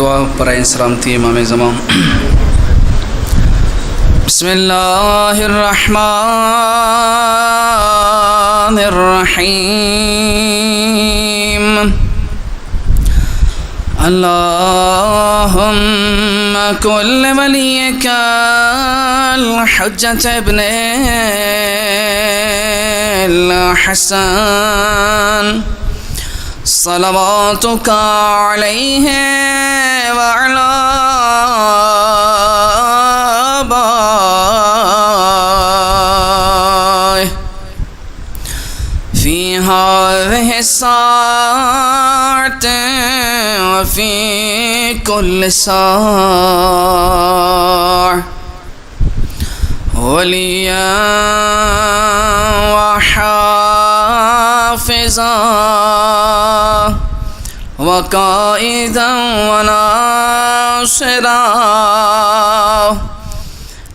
دعا برائے سلامتی امام زمان۔ بسم اللہ الرحمن الرحیم۔ اللہم کل ولیک الحجۃ ابن الحسن صلواتک علیہ وعلی آبائہ فی هذه الساعة وفی کل ساعة ولیا وحافظا وقائدا وناصرا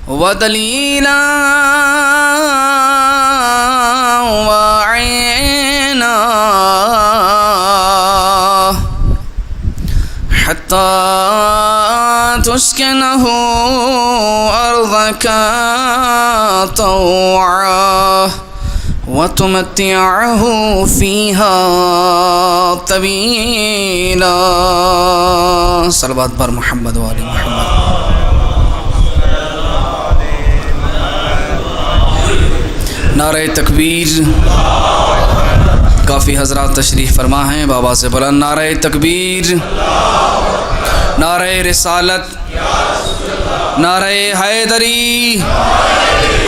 ودلیلا وعینا حتی تسکنہ ارضک طوعا وتمتعه فيها طويلا۔ صلوات بر محمد وآل محمد۔ نعرہ تکبیر۔ کافی حضرات تشریف فرما ہیں، بابا سے بلند نعرہ تکبیر، نعرہ رسالت، نعرہ حیدری،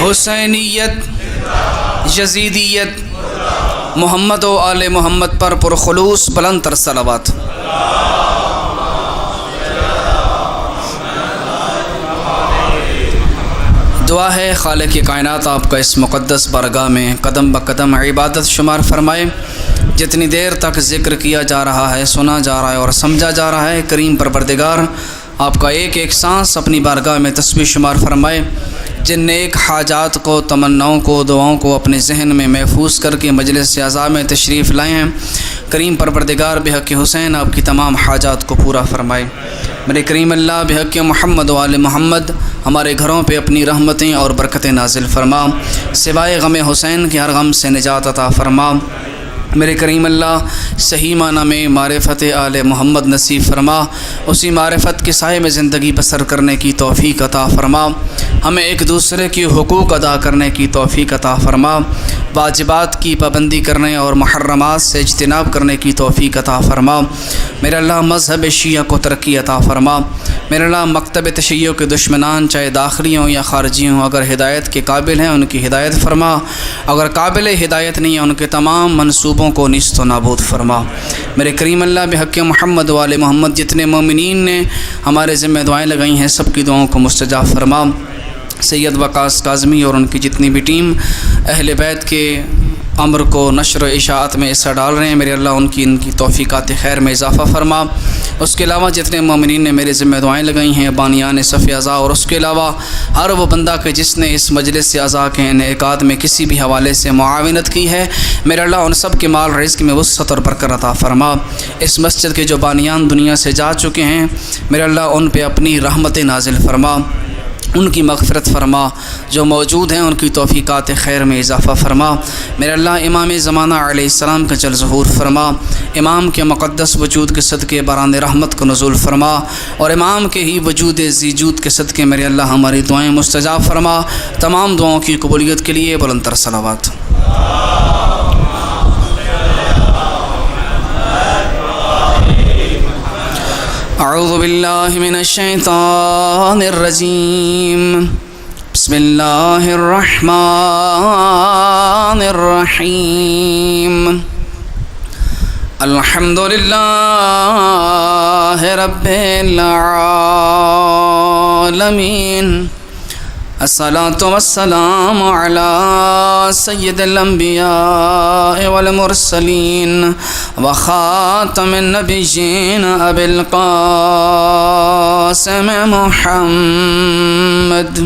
حسینیت، یزیدیت، محمد و آل محمد پر پرخلوص بلند تر صلوات۔ دعا ہے خالق کائنات آپ کا اس مقدس بارگاہ میں قدم بقدم عبادت شمار فرمائے۔ جتنی دیر تک ذکر کیا جا رہا ہے، سنا جا رہا ہے اور سمجھا جا رہا ہے، کریم پروردگار آپ کا ایک ایک سانس اپنی بارگاہ میں تسبیح شمار فرمائے۔ جن نیک حاجات کو، تمناؤں کو، دعاؤں کو اپنے ذہن میں محفوظ کر کے مجلس اعزا میں تشریف لائے ہیں، کریم پروردگار بحق حسین آپ کی تمام حاجات کو پورا فرمائے۔ میرے کریم اللہ بحق محمد و آل محمد ہمارے گھروں پہ اپنی رحمتیں اور برکتیں نازل فرما، سوائے غم حسین کے ہر غم سے نجات عطا فرما۔ میرے کریم اللہ صحیح معنی میں معرفت آل محمد نصیب فرما، اسی معرفت کے سائے میں زندگی بسر کرنے کی توفیق عطا فرما، ہمیں ایک دوسرے کی حقوق ادا کرنے کی توفیق عطا فرما، واجبات کی پابندی کرنے اور محرمات سے اجتناب کرنے کی توفیق عطا فرما۔ میرے اللہ مذہب شیعہ کو ترقی عطا فرما۔ میرے اللہ مکتب تشیع کے دشمنان چاہے داخلی ہوں یا خارجی ہوں، اگر ہدایت کے قابل ہیں ان کی ہدایت فرما، اگر قابل ہدایت نہیں ہیں ان کے تمام منصوبوں کو نیست و نابود فرما۔ میرے کریم اللہ بحق محمد و آل محمد جتنے مومنین نے ہمارے ذمہ دعائیں لگائی ہیں سب کی دعاؤں کو مستجاب فرما۔ سید وقاص کاظمی اور ان کی جتنی بھی ٹیم اہل بیت کے امر کو نشر و اشاعت میں حصہ ڈال رہے ہیں، میرے اللہ ان کی توفیقات خیر میں اضافہ فرما۔ اس کے علاوہ جتنے مومنین نے میرے ذمہ دعائیں لگائی ہیں، بانیان صف اعضاء، اور اس کے علاوہ ہر وہ بندہ کہ جس نے اس مجلس سے اعضاء کے انعقاد میں کسی بھی حوالے سے معاونت کی ہے، میرے اللہ ان سب کے مال رزق میں وسعت اور برکت عطا فرما۔ اس مسجد کے جو بانیان دنیا سے جا چکے ہیں، میرے اللہ ان پہ اپنی رحمت نازل فرما، ان کی مغفرت فرما، جو موجود ہیں ان کی توفیقات خیر میں اضافہ فرما۔ میرے اللہ امام زمانہ علیہ السلام کا جل ظہور فرما، امام کے مقدس وجود کے صدقے باران رحمت کو نزول فرما، اور امام کے ہی وجود ذیجود کے صدقے میرے اللہ ہماری دعائیں مستجاب فرما۔ تمام دعاؤں کی قبولیت کے لیے بلند تر صلوات۔ اعوذ باللہ من الشیطان الرجیم، بسم اللہ الرحمن الرحیم۔ الحمد للہ رب العالمین، الصلاة والسلام على سید الانبیاء والمرسلین وخاتم النبیین ابی القاسم محمد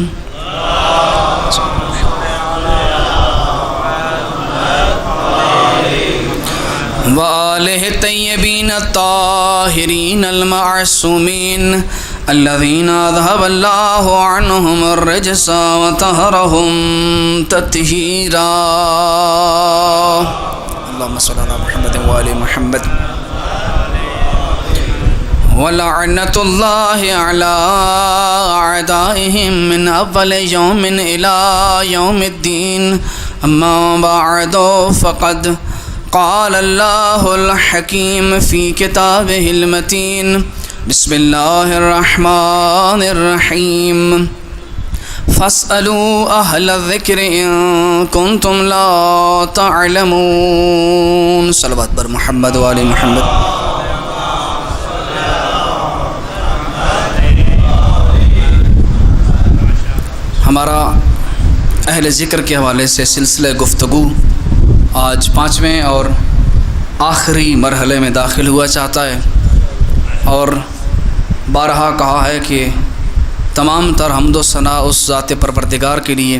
وآل آلہ طیبین الطاہرین المعصومین الذین اذهب اللہ عنہم الرجس وطہرہم تطہیرا. اللہم صلی علی محمد وآل محمد. وَلَعْنَةُ اللَّهِ عَلَىٰ أَعْدَائِهِمْ مِنْ أَوَّلِ يَوْمٍ إِلَىٰ يَوْمِ الدِّينِ. أَمَّا بَعْدُ فَقَدْ قَالَ اللَّهُ الْحَكِيمُ فِي كِتَابِهِ الْمَتِينِ. بسم الله الرحمن الرحيم. فاسألوا أهل الذكر إن كنتم لا تعلمون. صلوات بر محمد وآل محمد. ہمارا اہل ذکر کے حوالے سے سلسلہ گفتگو آج 5ویں اور آخری مرحلے میں داخل ہوا چاہتا ہے، اور بارہا کہا ہے کہ تمام تر حمد و ثنا اس ذات پروردگار کے لیے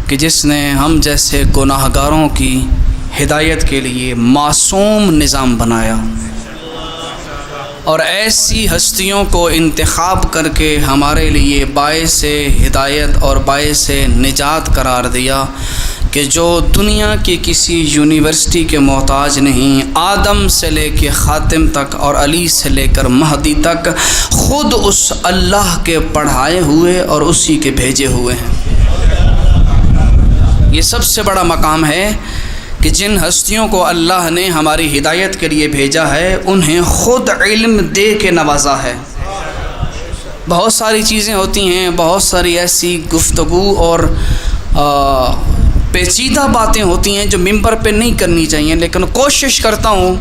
کہ جس نے ہم جیسے گناہ گاروں کی ہدایت کے لیے معصوم نظام بنایا اور ایسی ہستیوں کو انتخاب کر کے ہمارے لیے باعث ہدایت اور باعث نجات قرار دیا کہ جو دنیا کی کسی یونیورسٹی کے محتاج نہیں، آدم سے لے کے خاتم تک اور علی سے لے کر مہدی تک خود اس اللہ کے پڑھائے ہوئے اور اسی کے بھیجے ہوئے ہیں. یہ سب سے بڑا مقام ہے کہ جن ہستیوں کو اللہ نے ہماری ہدایت کے لیے بھیجا ہے انہیں خود علم دے کے نوازا ہے. بہت ساری چیزیں ہوتی ہیں، بہت ساری ایسی گفتگو اور پیچیدہ باتیں ہوتی ہیں جو ممبر پہ نہیں کرنی چاہیے، لیکن کوشش کرتا ہوں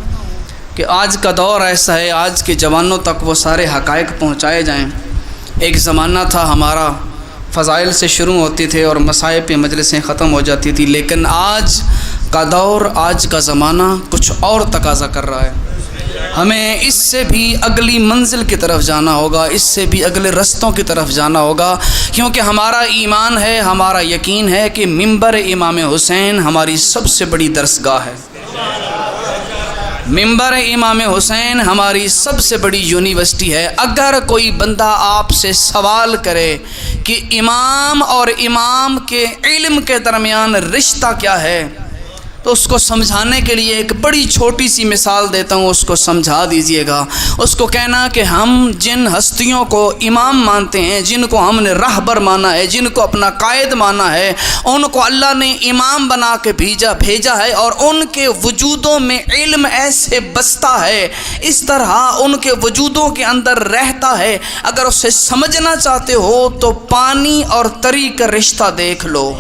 کہ آج کا دور ایسا ہے، آج کے جوانوں تک وہ سارے حقائق پہنچائے جائیں. ایک زمانہ تھا ہمارا فضائل سے شروع ہوتے تھے اور مصائب پہ مجلسیں ختم ہو جاتی تھی، لیکن آج کا دور، آج کا زمانہ کچھ اور تقاضا کر رہا ہے. ہمیں اس سے بھی اگلی منزل کی طرف جانا ہوگا، اس سے بھی اگلے رستوں کی طرف جانا ہوگا، کیونکہ ہمارا ایمان ہے، ہمارا یقین ہے کہ منبر امام حسین ہماری سب سے بڑی درسگاہ ہے. منبر امام حسین ہماری سب سے بڑی یونیورسٹی ہے. اگر کوئی بندہ آپ سے سوال کرے کہ امام اور امام کے علم کے درمیان رشتہ کیا ہے، تو اس کو سمجھانے کے لیے ایک بڑی چھوٹی سی مثال دیتا ہوں، اس کو سمجھا دیجئے گا. اس کو کہنا کہ ہم جن ہستیوں کو امام مانتے ہیں، جن کو ہم نے راہبر مانا ہے، جن کو اپنا قائد مانا ہے، ان کو اللہ نے امام بنا کے بھیجا ہے، اور ان کے وجودوں میں علم ایسے بستا ہے، اس طرح ان کے وجودوں کے اندر رہتا ہے. اگر اسے سمجھنا چاہتے ہو تو پانی اور تری کا رشتہ دیکھ لو.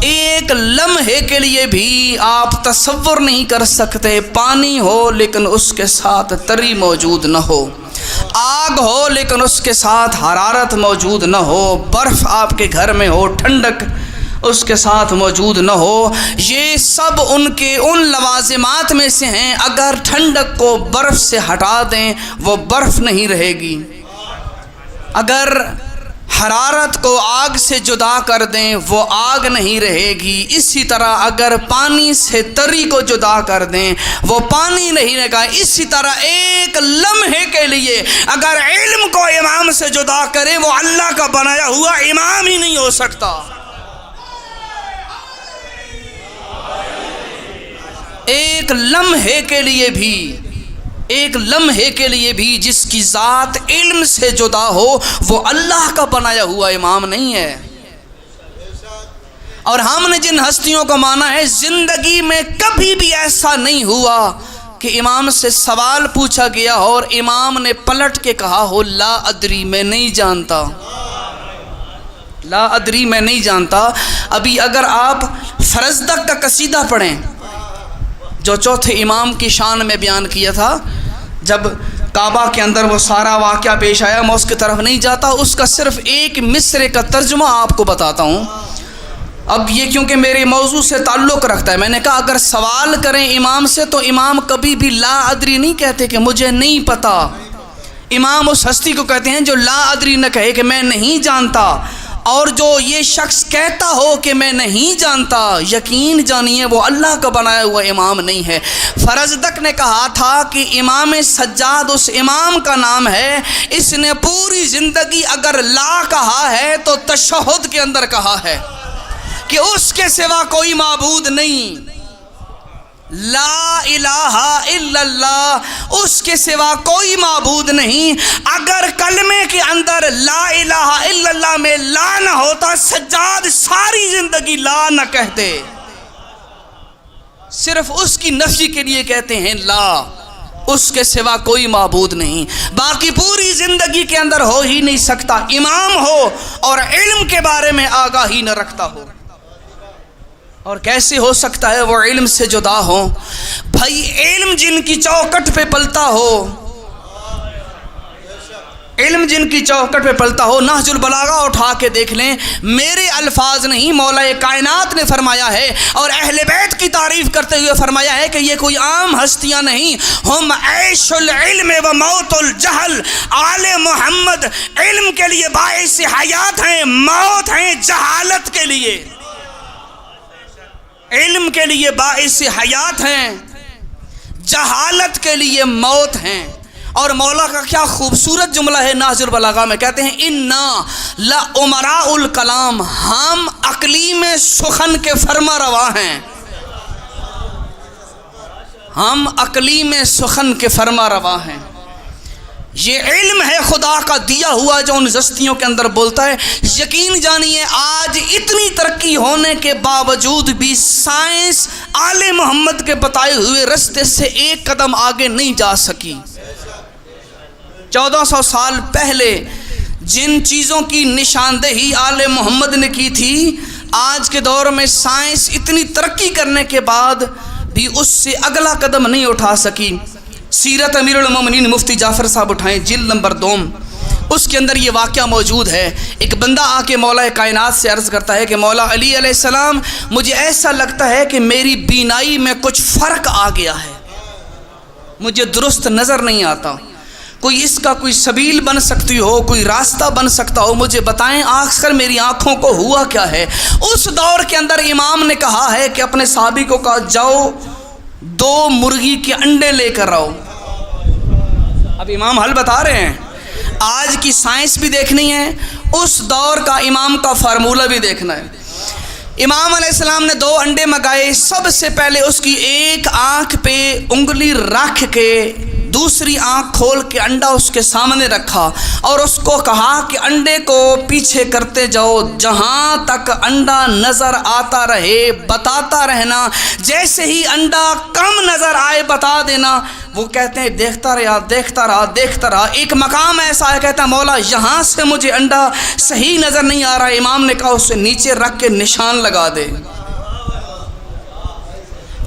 ایک لمحے کے لیے بھی آپ تصور نہیں کر سکتے پانی ہو لیکن اس کے ساتھ تری موجود نہ ہو، آگ ہو لیکن اس کے ساتھ حرارت موجود نہ ہو، برف آپ کے گھر میں ہو، ٹھنڈک اس کے ساتھ موجود نہ ہو. یہ سب ان کے ان لوازمات میں سے ہیں. اگر ٹھنڈک کو برف سے ہٹا دیں وہ برف نہیں رہے گی، اگر حرارت کو آگ سے جدا کر دیں وہ آگ نہیں رہے گی. اسی طرح اگر پانی سے تری کو جدا کر دیں وہ پانی نہیں رہے گا. اسی طرح ایک لمحے کے لیے اگر علم کو امام سے جدا کرے وہ اللہ کا بنایا ہوا امام ہی نہیں ہو سکتا. ایک لمحے کے لیے بھی جس کی ذات علم سے جدا ہو وہ اللہ کا بنایا ہوا امام نہیں ہے. اور ہم نے جن ہستیوں کو مانا ہے، زندگی میں کبھی بھی ایسا نہیں ہوا کہ امام سے سوال پوچھا گیا اور امام نے پلٹ کے کہا ہو لا ادری میں نہیں جانتا، لا ادری میں نہیں جانتا. ابھی اگر آپ فرزدق کا قصیدہ پڑھیں جو چوتھے امام کی شان میں بیان کیا تھا، جب کعبہ کے اندر وہ سارا واقعہ پیش آیا، میں اس کی طرف نہیں جاتا، اس کا صرف ایک مصرے کا ترجمہ آپ کو بتاتا ہوں. اب یہ کیونکہ میرے موضوع سے تعلق رکھتا ہے، میں نے کہا اگر سوال کریں امام سے تو امام کبھی بھی لا ادری نہیں کہتے کہ مجھے نہیں پتا. امام اس ہستی کو کہتے ہیں جو لا ادری نہ کہے کہ میں نہیں جانتا. اور جو یہ شخص کہتا ہو کہ میں نہیں جانتا، یقین جانیے وہ اللہ کا بنایا ہوا امام نہیں ہے۔ فرزدق نے کہا تھا کہ امام سجاد اس امام کا نام ہے، اس نے پوری زندگی اگر لا کہا ہے تو تشہد کے اندر کہا ہے کہ اس کے سوا کوئی معبود نہیں، لا الہ الا اللہ، اس کے سوا کوئی معبود نہیں۔ اگر کلمے کے اندر لا الہ الا اللہ میں لا نہ ہوتا، سجاد ساری زندگی لا نہ کہتے، صرف اس کی نفی کے لیے کہتے ہیں لا، اس کے سوا کوئی معبود نہیں، باقی پوری زندگی کے اندر ہو ہی نہیں سکتا امام ہو اور علم کے بارے میں آگاہی نہ رکھتا ہو۔ اور کیسے ہو سکتا ہے وہ علم سے جدا ہو؟ بھائی علم جن کی چوکٹ پہ پلتا ہو، علم جن کی چوکٹ پہ پلتا ہو، نہج البلاغہ اٹھا کے دیکھ لیں، میرے الفاظ نہیں، مولا کائنات نے فرمایا ہے اور اہل بیت کی تعریف کرتے ہوئے فرمایا ہے کہ یہ کوئی عام ہستیاں نہیں، ہم عیش العلم و موت الجہل، آل محمد علم کے لیے باعث حیات ہیں، موت ہیں جہالت کے لیے، علم کے لیے باعث حیات ہیں، جہالت کے لیے موت ہیں۔ اور مولا کا کیا خوبصورت جملہ ہے نہج البلاغہ میں، کہتے ہیں انا لامراء الکلام، ہم اقلیم سخن کے فرما روا ہیں، ہم اقلیم سخن کے فرما روا ہیں۔ یہ علم ہے خدا کا دیا ہوا جو ان ہستیوں کے اندر بولتا ہے۔ یقین جانیے آج اتنی ترقی ہونے کے باوجود بھی سائنس آل محمد کے بتائے ہوئے رستے سے ایک قدم آگے نہیں جا سکی۔ 1400 سال پہلے جن چیزوں کی نشاندہی آل محمد نے کی تھی، آج کے دور میں سائنس اتنی ترقی کرنے کے بعد بھی اس سے اگلا قدم نہیں اٹھا سکی۔ سیرت امیر المومنین مفتی جعفر صاحب اٹھائیں جلد نمبر 2، اس کے اندر یہ واقعہ موجود ہے۔ ایک بندہ آ کے مولا کائنات سے عرض کرتا ہے کہ مولا علی علیہ السلام، مجھے ایسا لگتا ہے کہ میری بینائی میں کچھ فرق آ گیا ہے، مجھے درست نظر نہیں آتا، کوئی اس کا کوئی سبیل بن سکتی ہو، کوئی راستہ بن سکتا ہو، مجھے بتائیں آخر میری آنکھوں کو ہوا کیا ہے۔ اس دور کے اندر امام نے کہا ہے کہ اپنے صحابی کو کہا جاؤ 2 مرغی کے انڈے لے کر آؤ۔ اب امام حل بتا رہے ہیں، آج کی سائنس بھی دیکھنی ہے، اس دور کا امام کا فارمولہ بھی دیکھنا ہے۔ امام علیہ السلام نے 2 انڈے منگائے، سب سے پہلے اس کی ایک آنکھ پہ انگلی رکھ کے دوسری آنکھ کھول کے انڈا اس کے سامنے رکھا اور اس کو کہا کہ انڈے کو پیچھے کرتے جاؤ، جہاں تک انڈا نظر آتا رہے بتاتا رہنا، جیسے ہی انڈا کم نظر آئے بتا دینا۔ وہ کہتے ہیں دیکھتا رہا دیکھتا رہا دیکھتا رہا، ایک مقام ایسا ہے کہتا ہے مولا یہاں سے مجھے انڈا صحیح نظر نہیں آ رہا۔ امام نے کہا اسے نیچے رکھ کے نشان لگا دے۔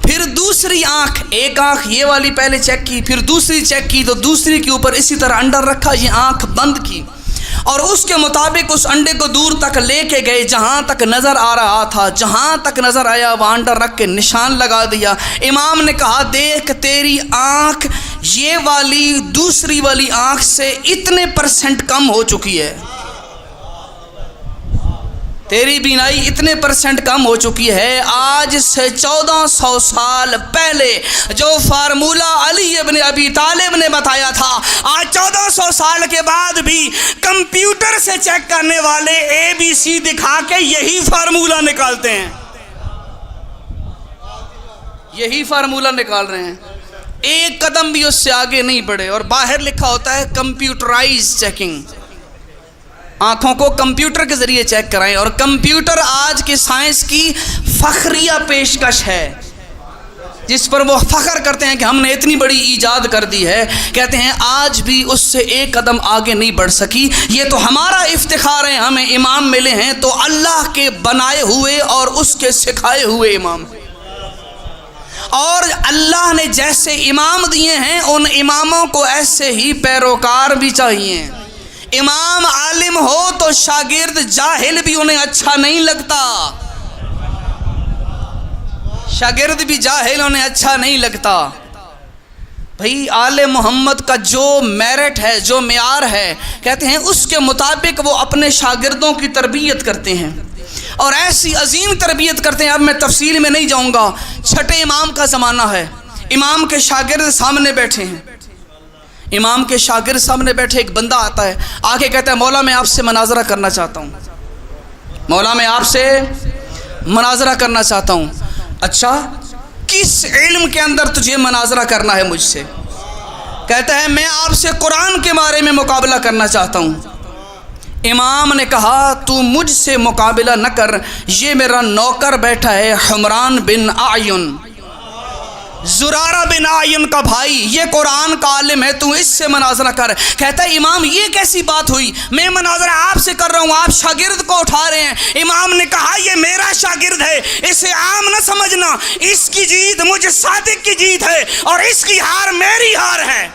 پھر دوسری آنکھ، ایک آنکھ یہ والی پہلے چیک کی، پھر دوسری چیک کی تو دوسری کے اوپر اسی طرح انڈا رکھا، یہ آنکھ بند کی اور اس کے مطابق اس انڈے کو دور تک لے کے گئے جہاں تک نظر آ رہا تھا، جہاں تک نظر آیا وہ انڈا رکھ کے نشان لگا دیا۔ امام نے کہا دیکھ تیری آنکھ یہ والی دوسری والی آنکھ سے اتنے % کم ہو چکی ہے، تیری بینائی اتنے % کم ہو چکی ہے۔ آج سے 1400 سال پہلے جو فارمولہ علی ابن ابی طالب نے بتایا تھا، آج 1400 سال کے بعد بھی کمپیوٹر سے چیک کرنے والے ABC دکھا کے یہی فارمولہ نکالتے ہیں، یہی فارمولہ نکال رہے ہیں، ایک قدم بھی اس سے آگے نہیں بڑھے۔ اور باہر لکھا ہوتا ہے کمپیوٹرائز چیکنگ، آنکھوں کو کمپیوٹر کے ذریعے چیک کرائیں۔ اور کمپیوٹر آج کی سائنس کی فخریہ پیشکش ہے، جس پر وہ فخر کرتے ہیں کہ ہم نے اتنی بڑی ایجاد کر دی ہے، کہتے ہیں آج بھی اس سے ایک قدم آگے نہیں بڑھ سکی۔ یہ تو ہمارا افتخار ہے، ہمیں امام ملے ہیں تو اللہ کے بنائے ہوئے اور اس کے سکھائے ہوئے امام، اور اللہ نے جیسے امام دیے ہیں ان اماموں کو ایسے ہی پیروکار بھی چاہیے۔ امام عالم ہو تو شاگرد جاہل بھی انہیں اچھا نہیں لگتا، شاگرد بھی جاہل انہیں اچھا نہیں لگتا۔ بھئی آل محمد کا جو میرٹ ہے، جو معیار ہے، کہتے ہیں اس کے مطابق وہ اپنے شاگردوں کی تربیت کرتے ہیں، اور ایسی عظیم تربیت کرتے ہیں. اب میں تفصیل میں نہیں جاؤں گا. چھٹے امام کا زمانہ ہے، امام کے شاگرد سامنے بیٹھے ہیں. امام کے شاگرد سامنے بیٹھے، ایک بندہ آتا ہے، آگے کہتا ہے مولا میں آپ سے مناظرہ کرنا چاہتا ہوں، مولا میں آپ سے مناظرہ کرنا چاہتا ہوں. اچھا کس علم کے اندر تجھے مناظرہ کرنا ہے مجھ سے؟ کہتا ہے میں آپ سے قرآن کے بارے میں مقابلہ کرنا چاہتا ہوں. امام نے کہا تو مجھ سے مقابلہ نہ کر، یہ میرا نوکر بیٹھا ہے حمران بن اعین، زرارہ بن اعین کا بھائی، یہ قرآن کا عالم ہے، تو اس سے مناظرہ کر. کہتا ہے امام یہ کیسی بات ہوئی، میں مناظرہ آپ سے کر رہا ہوں، آپ شاگرد کو اٹھا رہے ہیں. امام نے کہا یہ میرا شاگرد ہے، اسے عام نہ سمجھنا، اس کی جیت مجھ صادق کی جیت ہے اور اس کی ہار میری ہار ہے.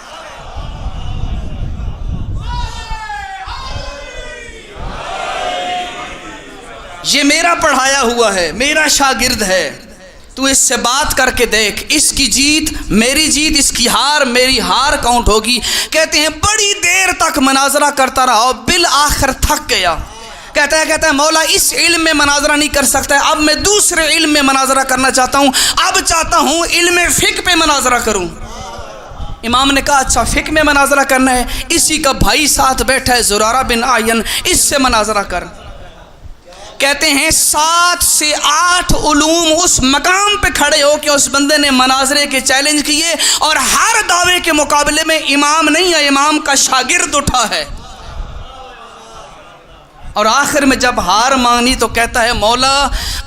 یہ میرا پڑھایا ہوا ہے، میرا شاگرد ہے، تو اس سے بات کر کے دیکھ، اس کی جیت میری جیت، اس کی ہار میری ہار کاؤنٹ ہوگی. کہتے ہیں بڑی دیر تک مناظرہ کرتا رہا اور بالآخر تھک گیا. کہتا ہے مولا اس علم میں مناظرہ نہیں کر سکتا ہے، اب میں دوسرے علم میں مناظرہ کرنا چاہتا ہوں، اب چاہتا ہوں علم فقہ پہ مناظرہ کروں. امام نے کہا اچھا فقہ میں مناظرہ کرنا ہے، اسی کا بھائی ساتھ بیٹھا ہے زرارہ بن اعین، اس سے مناظرہ کر. کہتے ہیں 7 سے 8 علوم اس مقام پہ کھڑے ہو کہ اس بندے نے مناظرے کے چیلنج کیے، اور ہر دعوے کے مقابلے میں امام نہیں ہے، امام کا شاگرد اٹھا ہے. اور آخر میں جب ہار مانگی تو کہتا ہے مولا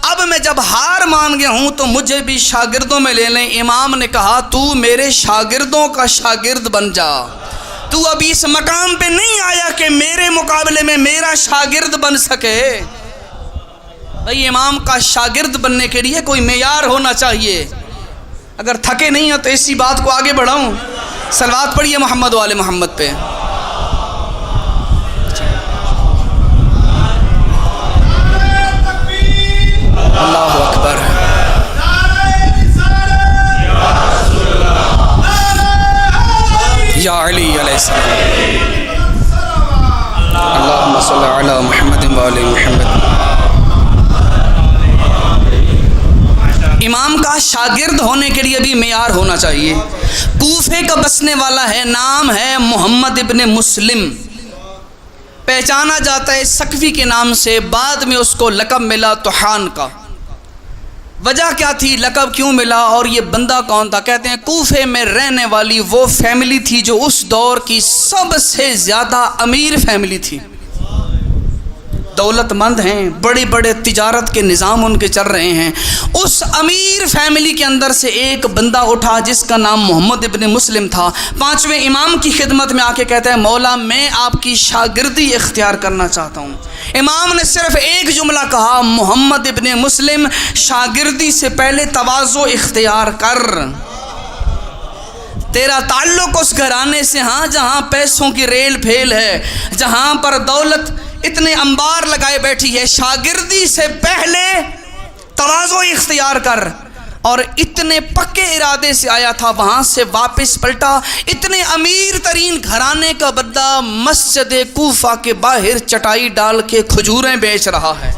اب میں جب ہار مان گیا ہوں تو مجھے بھی شاگردوں میں لے لیں. امام نے کہا تو میرے شاگردوں کا شاگرد بن جا، تو ابھی اس مقام پہ نہیں آیا کہ میرے مقابلے میں میرا شاگرد بن سکے. بھئی امام کا شاگرد بننے کے لیے کوئی معیار ہونا چاہیے. اگر تھکے نہیں ہو تو اسی بات کو آگے بڑھاؤں. صلوات پڑھیے محمد و آل محمد پہ. اللہ اکبر. یا علی علیہ السلام. اللہم صلی علی محمد و آل محمد. امام کا شاگرد ہونے کے لیے بھی معیار ہونا چاہیے. کوفے کا بسنے والا ہے، نام ہے محمد ابن مسلم، پہچانا جاتا ہے سقفی کے نام سے، بعد میں اس کو لقب ملا طحان کا. وجہ کیا تھی، لقب کیوں ملا اور یہ بندہ کون تھا؟ کہتے ہیں کوفے میں رہنے والی وہ فیملی تھی جو اس دور کی سب سے زیادہ امیر فیملی تھی. دولت مند ہیں، بڑے بڑے تجارت کے نظام ان کے چل رہے ہیں. اس امیر فیملی کے اندر سے ایک بندہ اٹھا جس کا نام محمد ابن مسلم تھا. 5ویں امام کی خدمت میں آ کے کہتا ہے مولا میں آپ کی شاگردی اختیار کرنا چاہتا ہوں. امام نے صرف ایک جملہ کہا محمد ابن مسلم شاگردی سے پہلے تواضع اختیار کر. تیرا تعلق اس گھرانے سے ہاں جہاں پیسوں کی ریل پھیل ہے، جہاں پر دولت اتنے انبار لگائے بیٹھی ہے. شاگردی سے پہلے تواضع اختیار کر. اور اتنے پکے ارادے سے آیا تھا، وہاں سے واپس پلٹا. اتنے امیر ترین گھرانے کا بندہ مسجد کوفہ کے باہر چٹائی ڈال کے کھجوریں بیچ رہا ہے،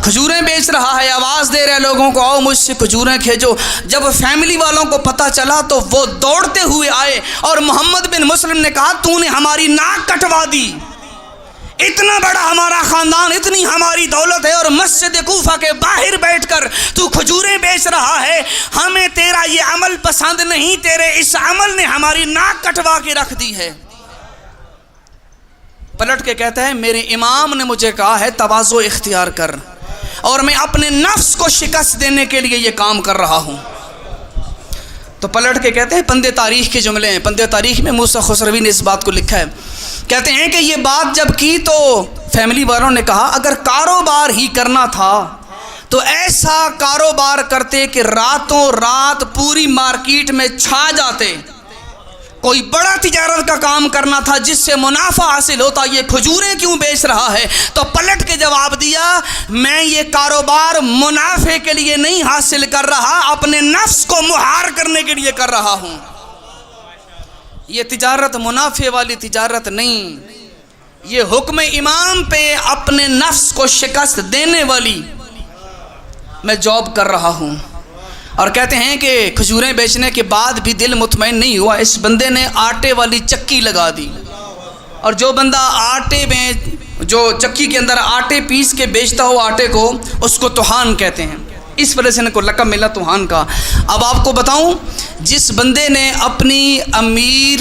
کھجوریں بیچ رہا ہے، آواز دے رہے لوگوں کو آؤ مجھ سے کھجوریں کھیجو. جب فیملی والوں کو پتہ چلا تو وہ دوڑتے ہوئے آئے اور محمد بن مسلم نے کہا تو نے ہماری ناک کٹوا دی، اتنا بڑا ہمارا خاندان، اتنی ہماری دولت ہے اور مسجد کوفہ کے باہر بیٹھ کر تو کھجوریں بیچ رہا ہے. ہمیں تیرا یہ عمل پسند نہیں، تیرے اس عمل نے ہماری ناک کٹوا کے رکھ دی ہے. پلٹ کے کہتا ہے میرے امام نے مجھے کہا ہے تواضع اختیار کر، اور میں اپنے نفس کو شکست دینے کے لیے یہ کام کر رہا ہوں. تو پلٹ کے کہتے ہیں پندے تاریخ کے جملے ہیں، پندے تاریخ میں موسیٰ خسروی نے اس بات کو لکھا ہے. کہتے ہیں کہ یہ بات جب کی تو فیملی والوں نے کہا اگر کاروبار ہی کرنا تھا تو ایسا کاروبار کرتے کہ راتوں رات پوری مارکیٹ میں چھا جاتے، کوئی بڑا تجارت کا کام کرنا تھا جس سے منافع حاصل ہوتا، یہ کھجوریں کیوں بیچ رہا ہے؟ تو پلٹ کے جواب دیا، میں یہ کاروبار منافع کے لیے نہیں حاصل کر رہا، اپنے نفس کو مہار کرنے کے لیے کر رہا ہوں۔ یہ تجارت منافع والی تجارت نہیں، یہ حکم امام پہ اپنے نفس کو شکست دینے والی میں جاب کر رہا ہوں۔ اور کہتے ہیں کہ کھجوریں بیچنے کے بعد بھی دل مطمئن نہیں ہوا، اس بندے نے آٹے والی چکی لگا دی، اور جو بندہ آٹے میں جو چکی کے اندر آٹے پیس کے بیچتا ہو آٹے کو، اس کو توحان کہتے ہیں، اس وجہ سے ان کو لقب ملا توحان کا۔ اب آپ کو بتاؤں، جس بندے نے اپنی امیر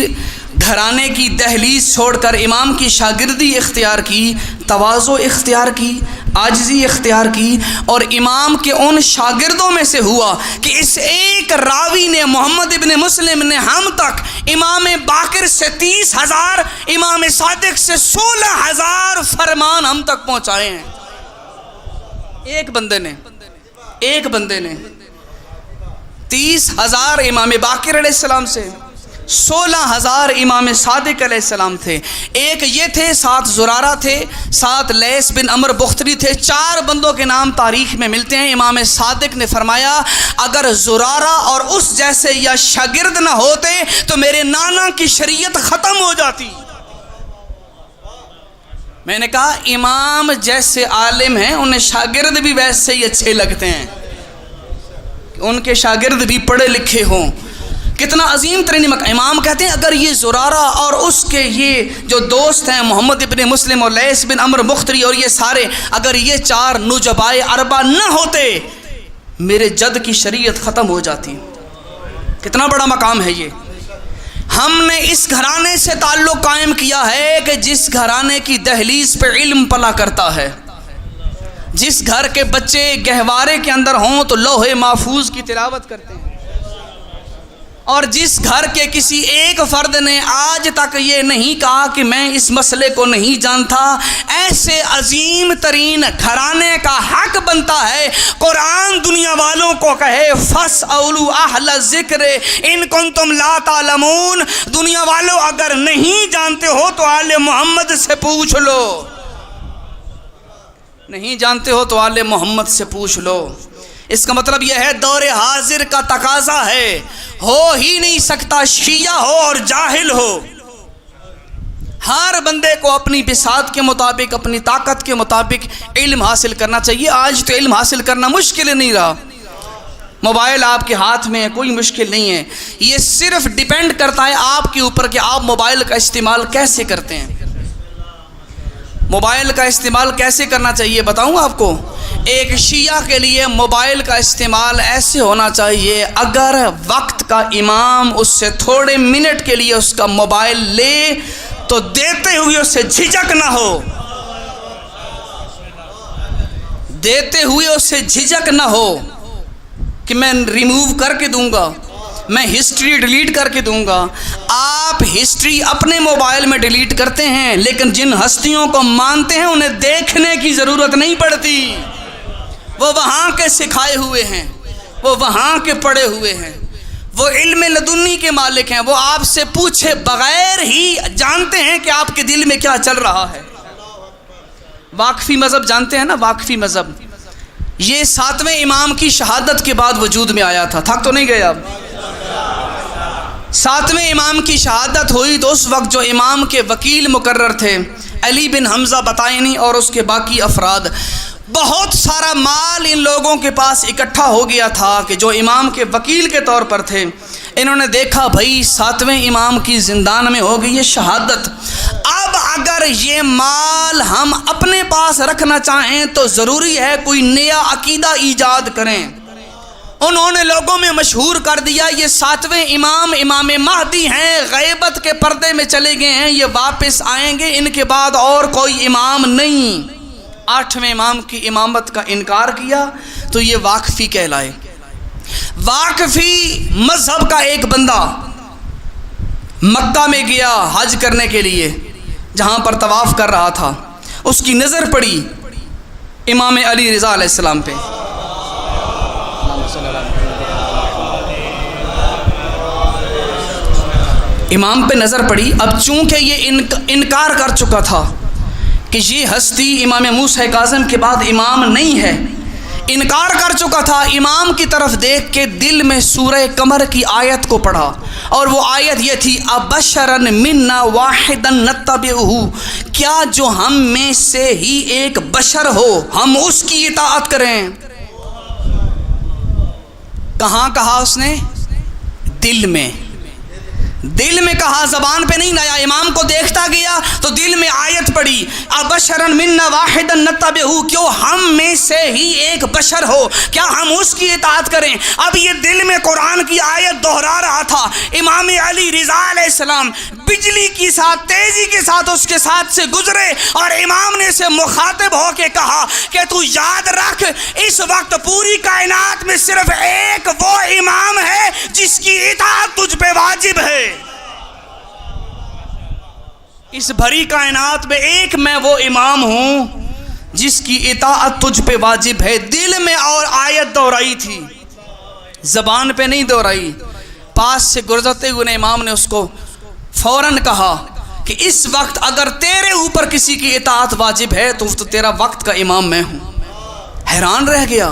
گھرانے کی دہلیز چھوڑ کر امام کی شاگردی اختیار کی، تواضع اختیار کی، عاجزی اختیار کی، اور امام کے ان شاگردوں میں سے ہوا کہ اس ایک راوی نے محمد ابن مسلم نے ہم تک امام باقر سے 30,000، امام صادق سے 16,000 فرمان ہم تک پہنچائے ہیں۔ ایک بندے نے 30,000 امام باقر علیہ السلام سے، 16,000 امام صادق علیہ السلام تھے۔ ایک یہ تھے، 7 زرارہ تھے، 7 لیث بن عمر بختری تھے، 4 بندوں کے نام تاریخ میں ملتے ہیں۔ امام صادق نے فرمایا، اگر زرارہ اور اس جیسے یا شاگرد نہ ہوتے تو میرے نانا کی شریعت ختم ہو جاتی۔ میں نے کہا امام جیسے عالم ہیں، انہیں شاگرد بھی ویسے ہی اچھے لگتے ہیں، ان کے شاگرد بھی پڑھے لکھے ہوں۔ کتنا عظیم ترین مقام۔ امام کہتے ہیں اگر یہ زرارہ اور اس کے یہ جو دوست ہیں محمد ابن مسلم اور لیث بن عمر بختری اور یہ سارے، اگر یہ 4 نجبائے اربع نہ ہوتے، میرے جد کی شریعت ختم ہو جاتی۔ کتنا بڑا مقام ہے یہ۔ ہم نے اس گھرانے سے تعلق قائم کیا ہے کہ جس گھرانے کی دہلیز پہ علم پلا کرتا ہے، جس گھر کے بچے گہوارے کے اندر ہوں تو لوح محفوظ کی تلاوت کرتے ہیں، اور جس گھر کے کسی ایک فرد نے آج تک یہ نہیں کہا کہ میں اس مسئلے کو نہیں جانتا، ایسے عظیم ترین گھرانے کا حق بنتا ہے قرآن دنیا والوں کو کہے فَاسْأَلُوا أَهْلَ الذِّكْرِ إِن كُنتُمْ لَا تَعْلَمُونَ۔ دنیا والوں اگر نہیں جانتے ہو تو آل محمد سے پوچھ لو، نہیں جانتے ہو تو آل محمد سے پوچھ لو۔ اس کا مطلب یہ ہے دور حاضر کا تقاضا ہے، ہو ہی نہیں سکتا شیعہ ہو اور جاہل ہو۔ ہر بندے کو اپنی بساط کے مطابق، اپنی طاقت کے مطابق علم حاصل کرنا چاہیے۔ آج تو علم حاصل کرنا مشکل نہیں رہا، موبائل آپ کے ہاتھ میں ہے، کوئی مشکل نہیں ہے۔ یہ صرف ڈیپینڈ کرتا ہے آپ کے اوپر کہ آپ موبائل کا استعمال کیسے کرتے ہیں۔ موبائل کا استعمال کیسے کرنا چاہیے بتاؤں آپ کو۔ ایک شیعہ کے لیے موبائل کا استعمال ایسے ہونا چاہیے، اگر وقت کا امام اس سے تھوڑے منٹ کے لیے اس کا موبائل لے تو دیتے ہوئے اس سے جھجک نہ ہو، دیتے ہوئے اس سے جھجک نہ ہو کہ میں ریموو کر کے دوں گا، میں ہسٹری ڈیلیٹ کر کے دوں گا۔ آپ ہسٹری اپنے موبائل میں ڈیلیٹ کرتے ہیں، لیکن جن ہستیوں کو مانتے ہیں انہیں دیکھنے کی ضرورت نہیں پڑتی، وہ وہاں کے سکھائے ہوئے ہیں، وہ وہاں کے پڑھے ہوئے ہیں، وہ علم لدنی کے مالک ہیں، وہ آپ سے پوچھے بغیر ہی جانتے ہیں کہ آپ کے دل میں کیا چل رہا ہے۔ واقفی مذہب جانتے ہیں نا، واقفی مذہب یہ 7ویں امام کی شہادت کے بعد وجود میں آیا تھا۔ تھک تو نہیں گئے آپ؟ 7ویں امام کی شہادت ہوئی تو اس وقت جو امام کے وکیل مقرر تھے علی بن حمزہ بطائنی اور اس کے باقی افراد، بہت سارا مال ان لوگوں کے پاس اکٹھا ہو گیا تھا کہ جو امام کے وکیل کے طور پر تھے۔ انہوں نے دیکھا بھائی 7ویں امام کی زندان میں ہو گئی ہے شہادت، اب اگر یہ مال ہم اپنے پاس رکھنا چاہیں تو ضروری ہے کوئی نیا عقیدہ ایجاد کریں۔ انہوں نے لوگوں میں مشہور کر دیا یہ 7ویں امام امام مہدی ہیں، غیبت کے پردے میں چلے گئے ہیں، یہ واپس آئیں گے، ان کے بعد اور کوئی امام نہیں۔ 8ویں امام کی امامت کا انکار کیا تو یہ واقفی کہلائے۔ واقفی مذہب کا ایک بندہ مکہ میں گیا حج کرنے کے لیے، جہاں پر طواف کر رہا تھا، اس کی نظر پڑی امام علی رضا علیہ السلام پہ۔ امام پہ نظر پڑی. اب چونکہ یہ انکار کر چکا تھا کہ یہ ہستی امام موسیٰ کاظم کے بعد امام نہیں ہے، انکار کر چکا تھا، امام کی طرف دیکھ کے دل میں سورہ قمر کی آیت کو پڑھا، اور وہ آیت یہ تھی ابشرن منا واحدا نتبعہ، کیا جو ہم میں سے ہی ایک بشر ہو ہم اس کی اطاعت کریں. کہاں کہا اس نے؟ دل میں. دل میں کہا، زبان پہ نہیں لایا. امام کو دیکھتا گیا تو دل میں آیت پڑی ابشرن منا واحدا نتبعہ، کیوں ہم میں سے ہی ایک بشر ہو، کیا ہم اس کی اطاعت کریں. اب یہ دل میں قرآن کی آیت دہرا رہا تھا. امام علی رضا علیہ السلام بجلی کی ساتھ تیزی کے ساتھ اس کے ساتھ سے گزرے، اور امام نے اسے مخاطب ہو کے کہا کہ تو یاد رکھ، اس وقت پوری کائنات میں صرف ایک وہ امام ہے جس کی اطاعت تجھ پہ واجب ہے. اس بھری کائنات میں ایک میں وہ امام ہوں جس کی اطاعت تجھ پہ واجب ہے. دل میں اور آیت دہرائی تھی، زبان پہ نہیں دہرائی. پاس سے گزرتے ہوئے امام نے اس کو فوراً کہا کہ اس وقت اگر تیرے اوپر کسی کی اطاعت واجب ہے تو تیرا وقت کا امام میں ہوں. حیران رہ گیا،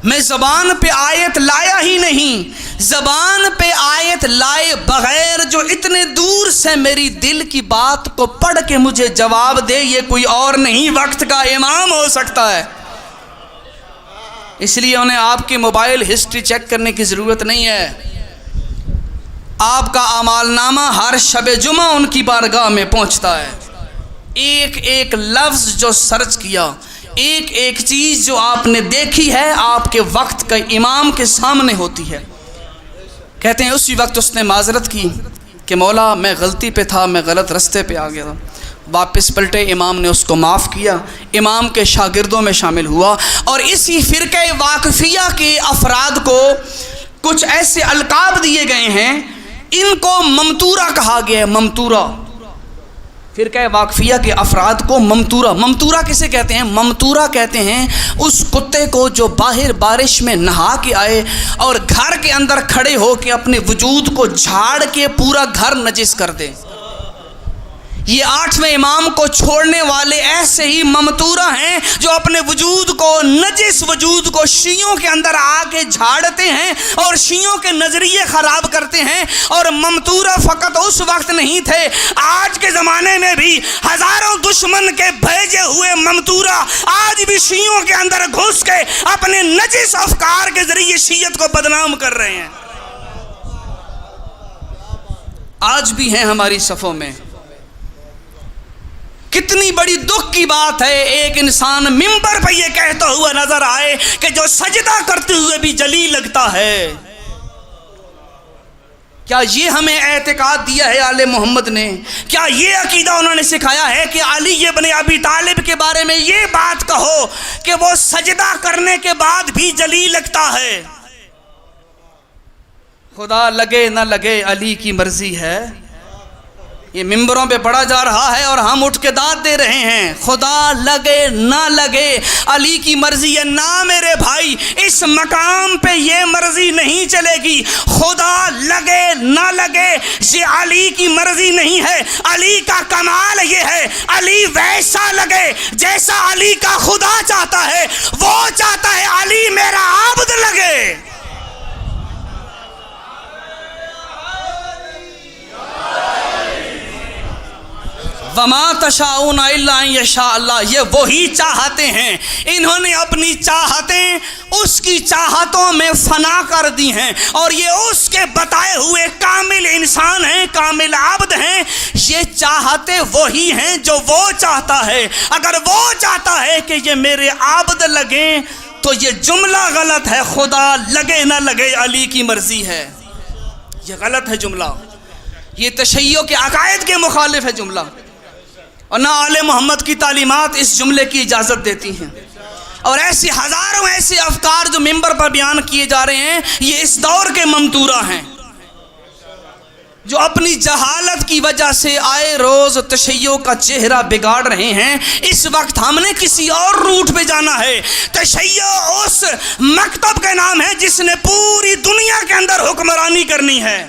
میں زبان پہ آیت لایا ہی نہیں، زبان پہ آیت لائے بغیر جو اتنے دور سے میری دل کی بات کو پڑھ کے مجھے جواب دے، یہ کوئی اور نہیں وقت کا امام ہو سکتا ہے. اس لیے انہیں آپ کی موبائل ہسٹری چیک کرنے کی ضرورت نہیں ہے. آپ کا اعمال نامہ ہر شب جمعہ ان کی بارگاہ میں پہنچتا ہے. ایک ایک لفظ جو سرچ کیا، ایک ایک چیز جو آپ نے دیکھی ہے، آپ کے وقت کا امام کے سامنے ہوتی ہے. کہتے ہیں اسی وقت اس نے معذرت کی کہ مولا میں غلطی پہ تھا، میں غلط رستے پہ آ گیا تھا. واپس پلٹے، امام نے اس کو معاف کیا، امام کے شاگردوں میں شامل ہوا. اور اسی فرقہ واقفیہ کے افراد کو کچھ ایسے القاب دیے گئے ہیں، ان کو ممتورہ کہا گیا ہے. ممتورہ، فرقہ واقفیہ کے افراد کو ممتورہ. ممتورہ کسے کہتے ہیں؟ ممتورہ کہتے ہیں اس کتے کو جو باہر بارش میں نہا کے آئے اور گھر کے اندر کھڑے ہو کے اپنے وجود کو جھاڑ کے پورا گھر نجس کر دے. یہ 8ویں امام کو چھوڑنے والے ایسے ہی ممتورہ ہیں جو اپنے وجود کو، نجس وجود کو شیعوں کے اندر آ کے جھاڑتے ہیں اور شیعوں کے نظریے خراب کرتے ہیں. اور ممتورہ فقط اس وقت نہیں تھے، آج کے زمانے میں بھی ہزاروں دشمن کے بھیجے ہوئے ممتورہ آج بھی شیعوں کے اندر گھس کے اپنے نجس افکار کے ذریعے شیعت کو بدنام کر رہے ہیں. آج بھی ہیں ہماری صفوں میں. کتنی بڑی دکھ کی بات ہے ایک انسان منبر پہ یہ کہتا ہوا نظر آئے کہ جو سجدہ کرتے ہوئے بھی جلیل لگتا ہے. کیا یہ ہمیں اعتقاد دیا ہے آل محمد نے؟ کیا یہ عقیدہ انہوں نے سکھایا ہے کہ علی ابن ابی طالب کے بارے میں یہ بات کہو کہ وہ سجدہ کرنے کے بعد بھی جلیل لگتا ہے؟ خدا لگے نہ لگے علی کی مرضی ہے. یہ ممبروں پہ پڑھا جا رہا ہے اور ہم اٹھ کے داد دے رہے ہیں. خدا لگے نہ لگے علی کی مرضی ہے. نہ میرے بھائی، اس مقام پہ یہ مرضی نہیں چلے گی. خدا لگے نہ لگے یہ علی کی مرضی نہیں ہے. علی کا کمال یہ ہے، علی ویسا لگے جیسا علی کا خدا چاہتا ہے. وہ چاہتا ہے علی میرا عبد لگے. وما تشاؤون الا ان یشاء اللہ. یہ وہی چاہتے ہیں، انہوں نے اپنی چاہتیں اس کی چاہتوں میں فنا کر دی ہیں، اور یہ اس کے بتائے ہوئے کامل انسان ہیں، کامل عبد ہیں. یہ چاہتے وہی ہیں جو وہ چاہتا ہے. اگر وہ چاہتا ہے کہ یہ میرے عبد لگیں تو یہ جملہ غلط ہے. خدا لگے نہ لگے علی کی مرضی ہے، یہ غلط ہے جملہ. یہ تشیع کے عقائد کے مخالف ہے جملہ، اور نہ آل محمد کی تعلیمات اس جملے کی اجازت دیتی ہیں. اور ایسے ہزاروں ایسے افکار جو ممبر پر بیان کیے جا رہے ہیں، یہ اس دور کے ممتورہ ہیں جو اپنی جہالت کی وجہ سے آئے روز تشیع کا چہرہ بگاڑ رہے ہیں. اس وقت ہم نے کسی اور روٹ پہ جانا ہے. تشیع اس مکتب کا نام ہے جس نے پوری دنیا کے اندر حکمرانی کرنی ہے،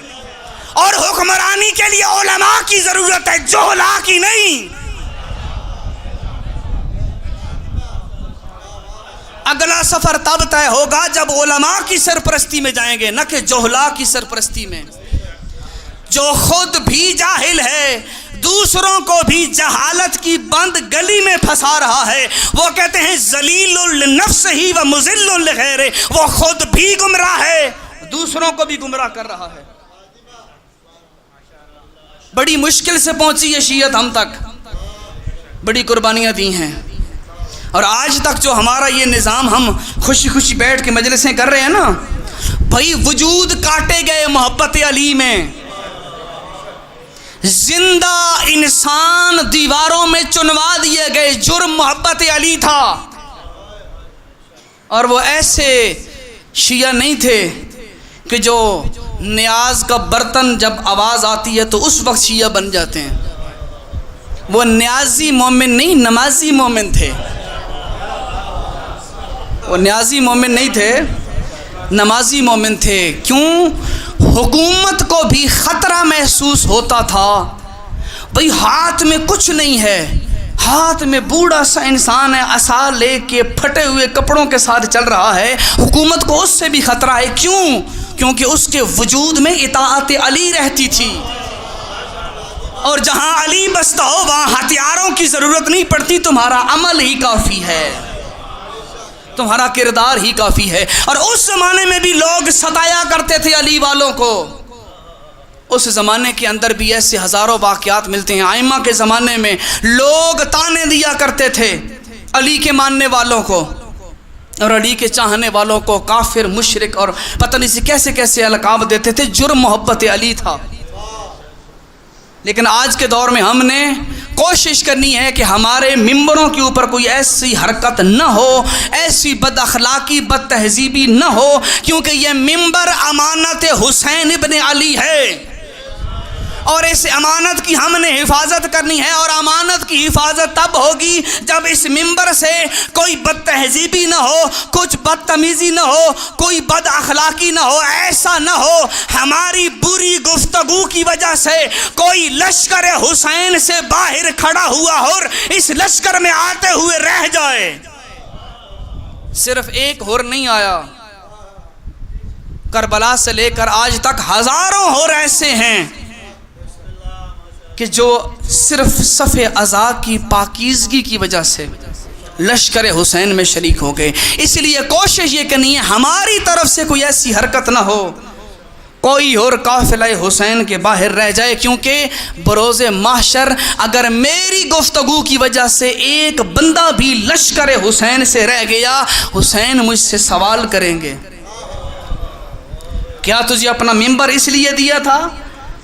اور حکمرانی کے لیے علماء کی ضرورت ہے، جہلا کی نہیں۔ اگلا سفر تب طے ہوگا جب علماء کی سرپرستی میں جائیں گے، نہ کہ جہلا کی سرپرستی میں۔ جو خود بھی جاہل ہے دوسروں کو بھی جہالت کی بند گلی میں پھنسا رہا ہے، وہ کہتے ہیں ذلیل لنفس ہی و مذل لغیر، وہ خود بھی گمراہ ہے دوسروں کو بھی گمراہ کر رہا ہے۔ بڑی مشکل سے پہنچی ہے شیعت ہم تک، بڑی قربانیاں دی ہیں، اور آج تک جو ہمارا یہ نظام ہم خوشی خوشی بیٹھ کے مجلسیں کر رہے ہیں نا، بھائی وجود کاٹے گئے محبت علی میں، زندہ انسان دیواروں میں چنوا دیے گئے، جرم محبت علی تھا۔ اور وہ ایسے شیعہ نہیں تھے کہ جو نیاز کا برتن جب آواز آتی ہے تو اس وقت شیعہ بن جاتے ہیں، وہ نیازی مومن نہیں، نمازی مومن تھے۔ وہ نیازی مومن نہیں تھے، نمازی مومن تھے۔ کیوں؟ حکومت کو بھی خطرہ محسوس ہوتا تھا، بھئی ہاتھ میں کچھ نہیں ہے، ہاتھ میں بوڑھا سا انسان ہے، عصا لے کے پھٹے ہوئے کپڑوں کے ساتھ چل رہا ہے، حکومت کو اس سے بھی خطرہ ہے۔ کیوں؟ کیونکہ اس کے وجود میں اطاعت علی رہتی تھی، اور جہاں علی بستا ہو وہاں ہتھیاروں کی ضرورت نہیں پڑتی، تمہارا عمل ہی کافی ہے، تمہارا کردار ہی کافی ہے۔ اور اس زمانے میں بھی لوگ ستایا کرتے تھے علی والوں کو، اس زمانے کے اندر بھی ایسے ہزاروں واقعات ملتے ہیں۔ ائمہ کے زمانے میں لوگ تانے دیا کرتے تھے علی کے ماننے والوں کو اور علی کے چاہنے والوں کو کافر، مشرک اور پتہ نہیں کیسے کیسے القاب دیتے تھے، جرم محبت علی تھا۔ لیکن آج کے دور میں ہم نے کوشش کرنی ہے کہ ہمارے ممبروں کے اوپر کوئی ایسی حرکت نہ ہو، ایسی بد اخلاقی، بد تہذیبی نہ ہو، کیونکہ یہ ممبر امانت حسین ابن علی ہے، اور اس امانت کی ہم نے حفاظت کرنی ہے۔ اور امانت کی حفاظت تب ہوگی جب اس ممبر سے کوئی بد تہذیبی نہ ہو، کچھ بدتمیزی نہ ہو، کوئی بد اخلاقی نہ ہو، ایسا نہ ہو ہماری بری گفتگو کی وجہ سے کوئی لشکر حسین سے باہر کھڑا ہوا اور اس لشکر میں آتے ہوئے رہ جائے۔ صرف ایک ہور نہیں آیا، کربلا سے لے کر آج تک ہزاروں ہور ایسے ہیں کہ جو صرف صف عزا کی پاکیزگی کی وجہ سے لشکر حسین میں شریک ہو گئے۔ اس لیے کوشش یہ کرنی ہے ہماری طرف سے کوئی ایسی حرکت نہ ہو، کوئی اور قافلہ حسین کے باہر رہ جائے، کیونکہ بروز محشر اگر میری گفتگو کی وجہ سے ایک بندہ بھی لشکر حسین سے رہ گیا، حسین مجھ سے سوال کریں گے، کیا تجھے اپنا ممبر اس لیے دیا تھا،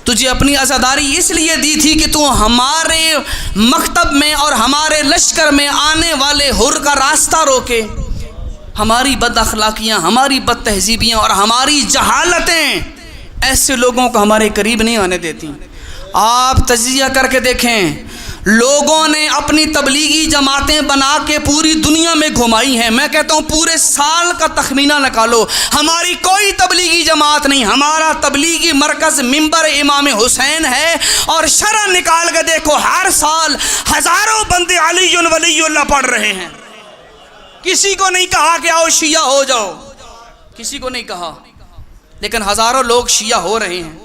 تجھے اپنی عزاداری اس لیے دی تھی کہ تو ہمارے مکتب میں اور ہمارے لشکر میں آنے والے حر کا راستہ روکے؟ ہماری بد اخلاقیاں، ہماری بد تہذیبیاں اور ہماری جہالتیں ایسے لوگوں کو ہمارے قریب نہیں آنے دیتی۔ آپ تجزیہ کر کے دیکھیں، لوگوں نے اپنی تبلیغی جماعتیں بنا کے پوری دنیا میں گھمائی ہیں، میں کہتا ہوں پورے سال کا تخمینہ نکالو، ہماری کوئی تبلیغی جماعت نہیں، ہمارا تبلیغی مرکز ممبر امام حسین ہے، اور شرح نکال کے دیکھو ہر سال ہزاروں بندے علی ولی اللہ پڑھ رہے ہیں۔ کسی کو نہیں کہا کہ آؤ شیعہ ہو جاؤ، کسی کو نہیں کہا، لیکن ہزاروں لوگ شیعہ ہو رہے ہیں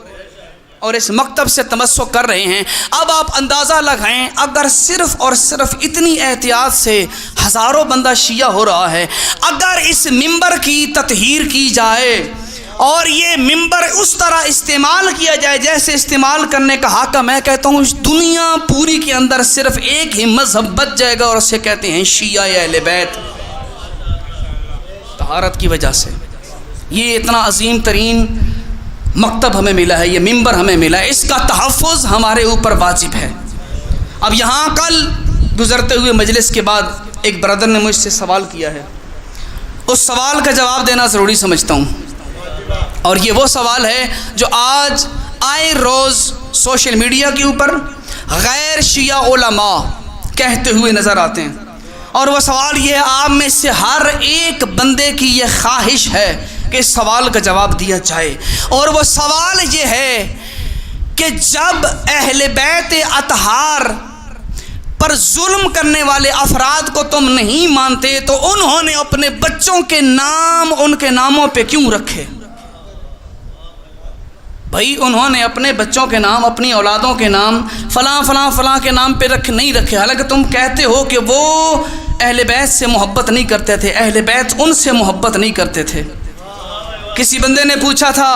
اور اس مکتب سے تمسک کر رہے ہیں۔ اب آپ اندازہ لگائیں، اگر صرف اور صرف اتنی احتیاط سے ہزاروں بندہ شیعہ ہو رہا ہے، اگر اس ممبر کی تطہیر کی جائے اور یہ ممبر اس طرح استعمال کیا جائے جیسے استعمال کرنے کا حق ہے، میں کہتا ہوں دنیا پوری کے اندر صرف ایک ہی مذہب بچ جائے گا، اور اسے کہتے ہیں شیعہ یا اہل بیت، طہارت کی وجہ سے۔ یہ اتنا عظیم ترین مکتب ہمیں ملا ہے، یہ ممبر ہمیں ملا ہے، اس کا تحفظ ہمارے اوپر واجب ہے۔ اب یہاں کل گزرتے ہوئے مجلس کے بعد ایک برادر نے مجھ سے سوال کیا ہے، اس سوال کا جواب دینا ضروری سمجھتا ہوں، اور یہ وہ سوال ہے جو آج آئے روز سوشل میڈیا کے اوپر غیر شیعہ علماء کہتے ہوئے نظر آتے ہیں، اور وہ سوال یہ ہے، آپ میں سے ہر ایک بندے کی یہ خواہش ہے کہ اس سوال کا جواب دیا جائے، اور وہ سوال یہ ہے کہ جب اہل بیت اطہار پر ظلم کرنے والے افراد کو تم نہیں مانتے تو انہوں نے اپنے بچوں کے نام ان کے ناموں پہ کیوں رکھے؟ بھائی انہوں نے اپنے بچوں کے نام، اپنی اولادوں کے نام فلاں فلاں فلاں کے نام پہ نہیں رکھے، حالانکہ تم کہتے ہو کہ وہ اہل بیت سے محبت نہیں کرتے تھے، اہل بیت ان سے محبت نہیں کرتے تھے۔ کسی بندے نے پوچھا تھا،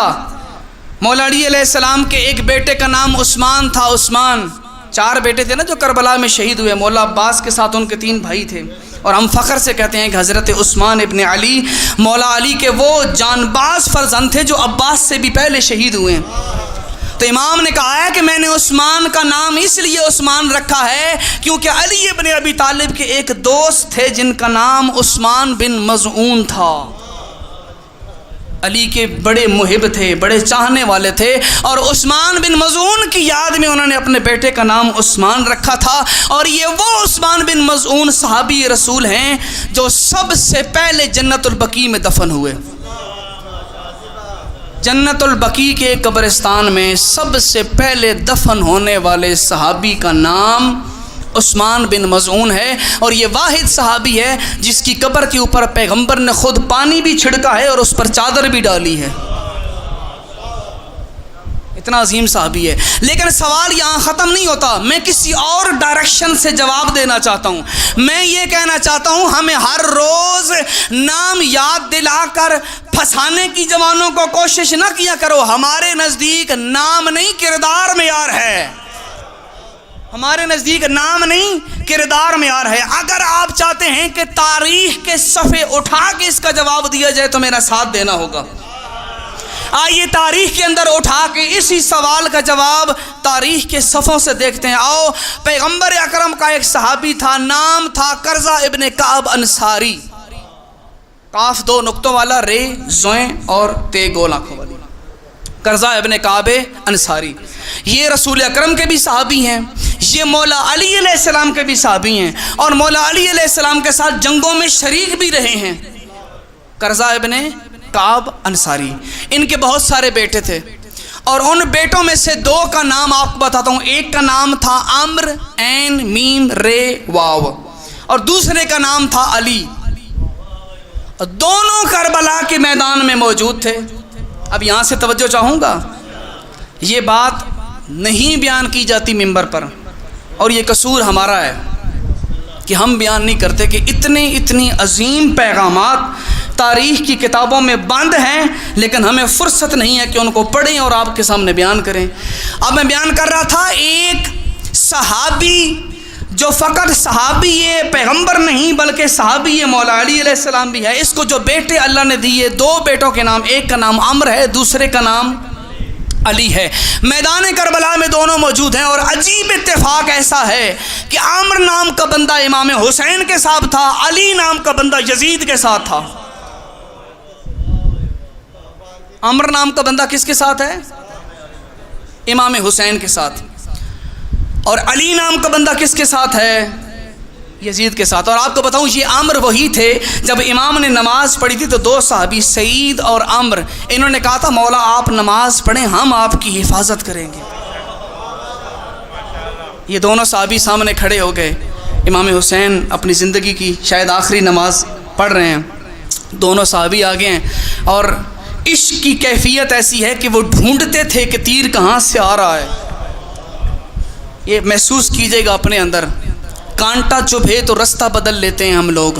مولا علی علیہ السلام کے ایک بیٹے کا نام عثمان تھا، عثمان، 4 بیٹے تھے نا جو کربلا میں شہید ہوئے، مولا عباس کے ساتھ ان کے 3 بھائی تھے، اور ہم فخر سے کہتے ہیں کہ حضرت عثمان ابن علی مولا علی کے وہ جان باز فرزند تھے جو عباس سے بھی پہلے شہید ہوئے ہیں۔ تو امام نے کہا ہے کہ میں نے عثمان کا نام اس لیے عثمان رکھا ہے کیونکہ علی ابن ابی طالب کے ایک دوست تھے جن کا نام عثمان بن مظعون تھا، علی کے بڑے محب تھے، بڑے چاہنے والے تھے، اور عثمان بن مظعون کی یاد میں انہوں نے اپنے بیٹے کا نام عثمان رکھا تھا۔ اور یہ وہ عثمان بن مظعون صحابی رسول ہیں جو سب سے پہلے جنت البقیع میں دفن ہوئے۔ جنت البقیع کے قبرستان میں سب سے پہلے دفن ہونے والے صحابی کا نام عثمان بن مظعون ہے، اور یہ واحد صحابی ہے جس کی قبر کے اوپر پیغمبر نے خود پانی بھی چھڑکا ہے اور اس پر چادر بھی ڈالی ہے، اتنا عظیم صحابی ہے۔ لیکن سوال یہاں ختم نہیں ہوتا، میں کسی اور ڈائریکشن سے جواب دینا چاہتا ہوں۔ میں یہ کہنا چاہتا ہوں ہمیں ہر روز نام یاد دلا کر پھنسانے کی جوانوں کو کوشش نہ کیا کرو۔ ہمارے نزدیک نام نہیں کردار معیار ہے، ہمارے نزدیک نام نہیں کردار معیار ہے۔ اگر آپ چاہتے ہیں کہ تاریخ کے صفحے اٹھا کے اس کا جواب دیا جائے تو میرا ساتھ دینا ہوگا۔ آئیے تاریخ کے اندر اٹھا کے اسی سوال کا جواب تاریخ کے صفحوں سے دیکھتے ہیں۔ آؤ، پیغمبر اکرم کا ایک صحابی تھا، نام تھا قرظہ ابن کعب انصاری، قاف 2 نقطوں والا، رے زویں اور تے گول آنکھوں والی، قرظہ ابن کعب انصاری۔ یہ رسول اکرم کے بھی صحابی ہیں، یہ مولا علی علیہ السلام کے بھی صحابی ہیں، اور مولا علی علیہ السلام کے ساتھ جنگوں میں شریک بھی رہے ہیں۔ قرظہ ابن کعب انصاری، ان کے بہت سارے بیٹے تھے، اور ان بیٹوں میں سے 2 کا نام آپ کو بتاتا ہوں۔ ایک کا نام تھا عمر، عین میم رے واو، اور دوسرے کا نام تھا علی۔ دونوں کربلا کے میدان میں موجود تھے۔ اب یہاں سے توجہ چاہوں گا، یہ بات نہیں بیان کی جاتی ممبر پر، اور یہ قصور ہمارا ہے کہ ہم بیان نہیں کرتے کہ اتنی عظیم پیغامات تاریخ کی کتابوں میں بند ہیں، لیکن ہمیں فرصت نہیں ہے کہ ان کو پڑھیں اور آپ کے سامنے بیان کریں۔ اب میں بیان کر رہا تھا ایک صحابی جو فقط صحابی ہے، پیغمبر نہیں بلکہ صحابی ہے، مولا علی علیہ السلام بھی ہے۔ اس کو جو بیٹے اللہ نے دیے، 2 بیٹوں کے نام، ایک کا نام عمر ہے، دوسرے کا نام علی ہے۔ میدان کربلا میں دونوں موجود ہیں، اور عجیب اتفاق ایسا ہے کہ عمر نام کا بندہ امام حسین کے ساتھ تھا، علی نام کا بندہ یزید کے ساتھ تھا۔ عمر نام کا بندہ کس کے ساتھ ہے؟ امام حسین کے ساتھ، اور علی نام کا بندہ کس کے ساتھ ہے؟ یزید کے ساتھ۔ اور آپ کو بتاؤں یہ عمر وہی تھے جب امام نے نماز پڑھی تھی تو 2 صحابی سعید اور عمر، انہوں نے کہا تھا مولا آپ نماز پڑھیں، ہم آپ کی حفاظت کریں گے۔ یہ دونوں صحابی سامنے کھڑے ہو گئے، امام حسین اپنی زندگی کی شاید آخری نماز پڑھ رہے ہیں، دونوں صحابی آگے ہیں، اور عشق کی کیفیت ایسی ہے کہ وہ ڈھونڈتے تھے کہ تیر کہاں سے آ رہا ہے۔ یہ محسوس کیجئے گا اپنے اندر، کانٹا چبھے تو رستہ بدل لیتے ہیں ہم لوگ۔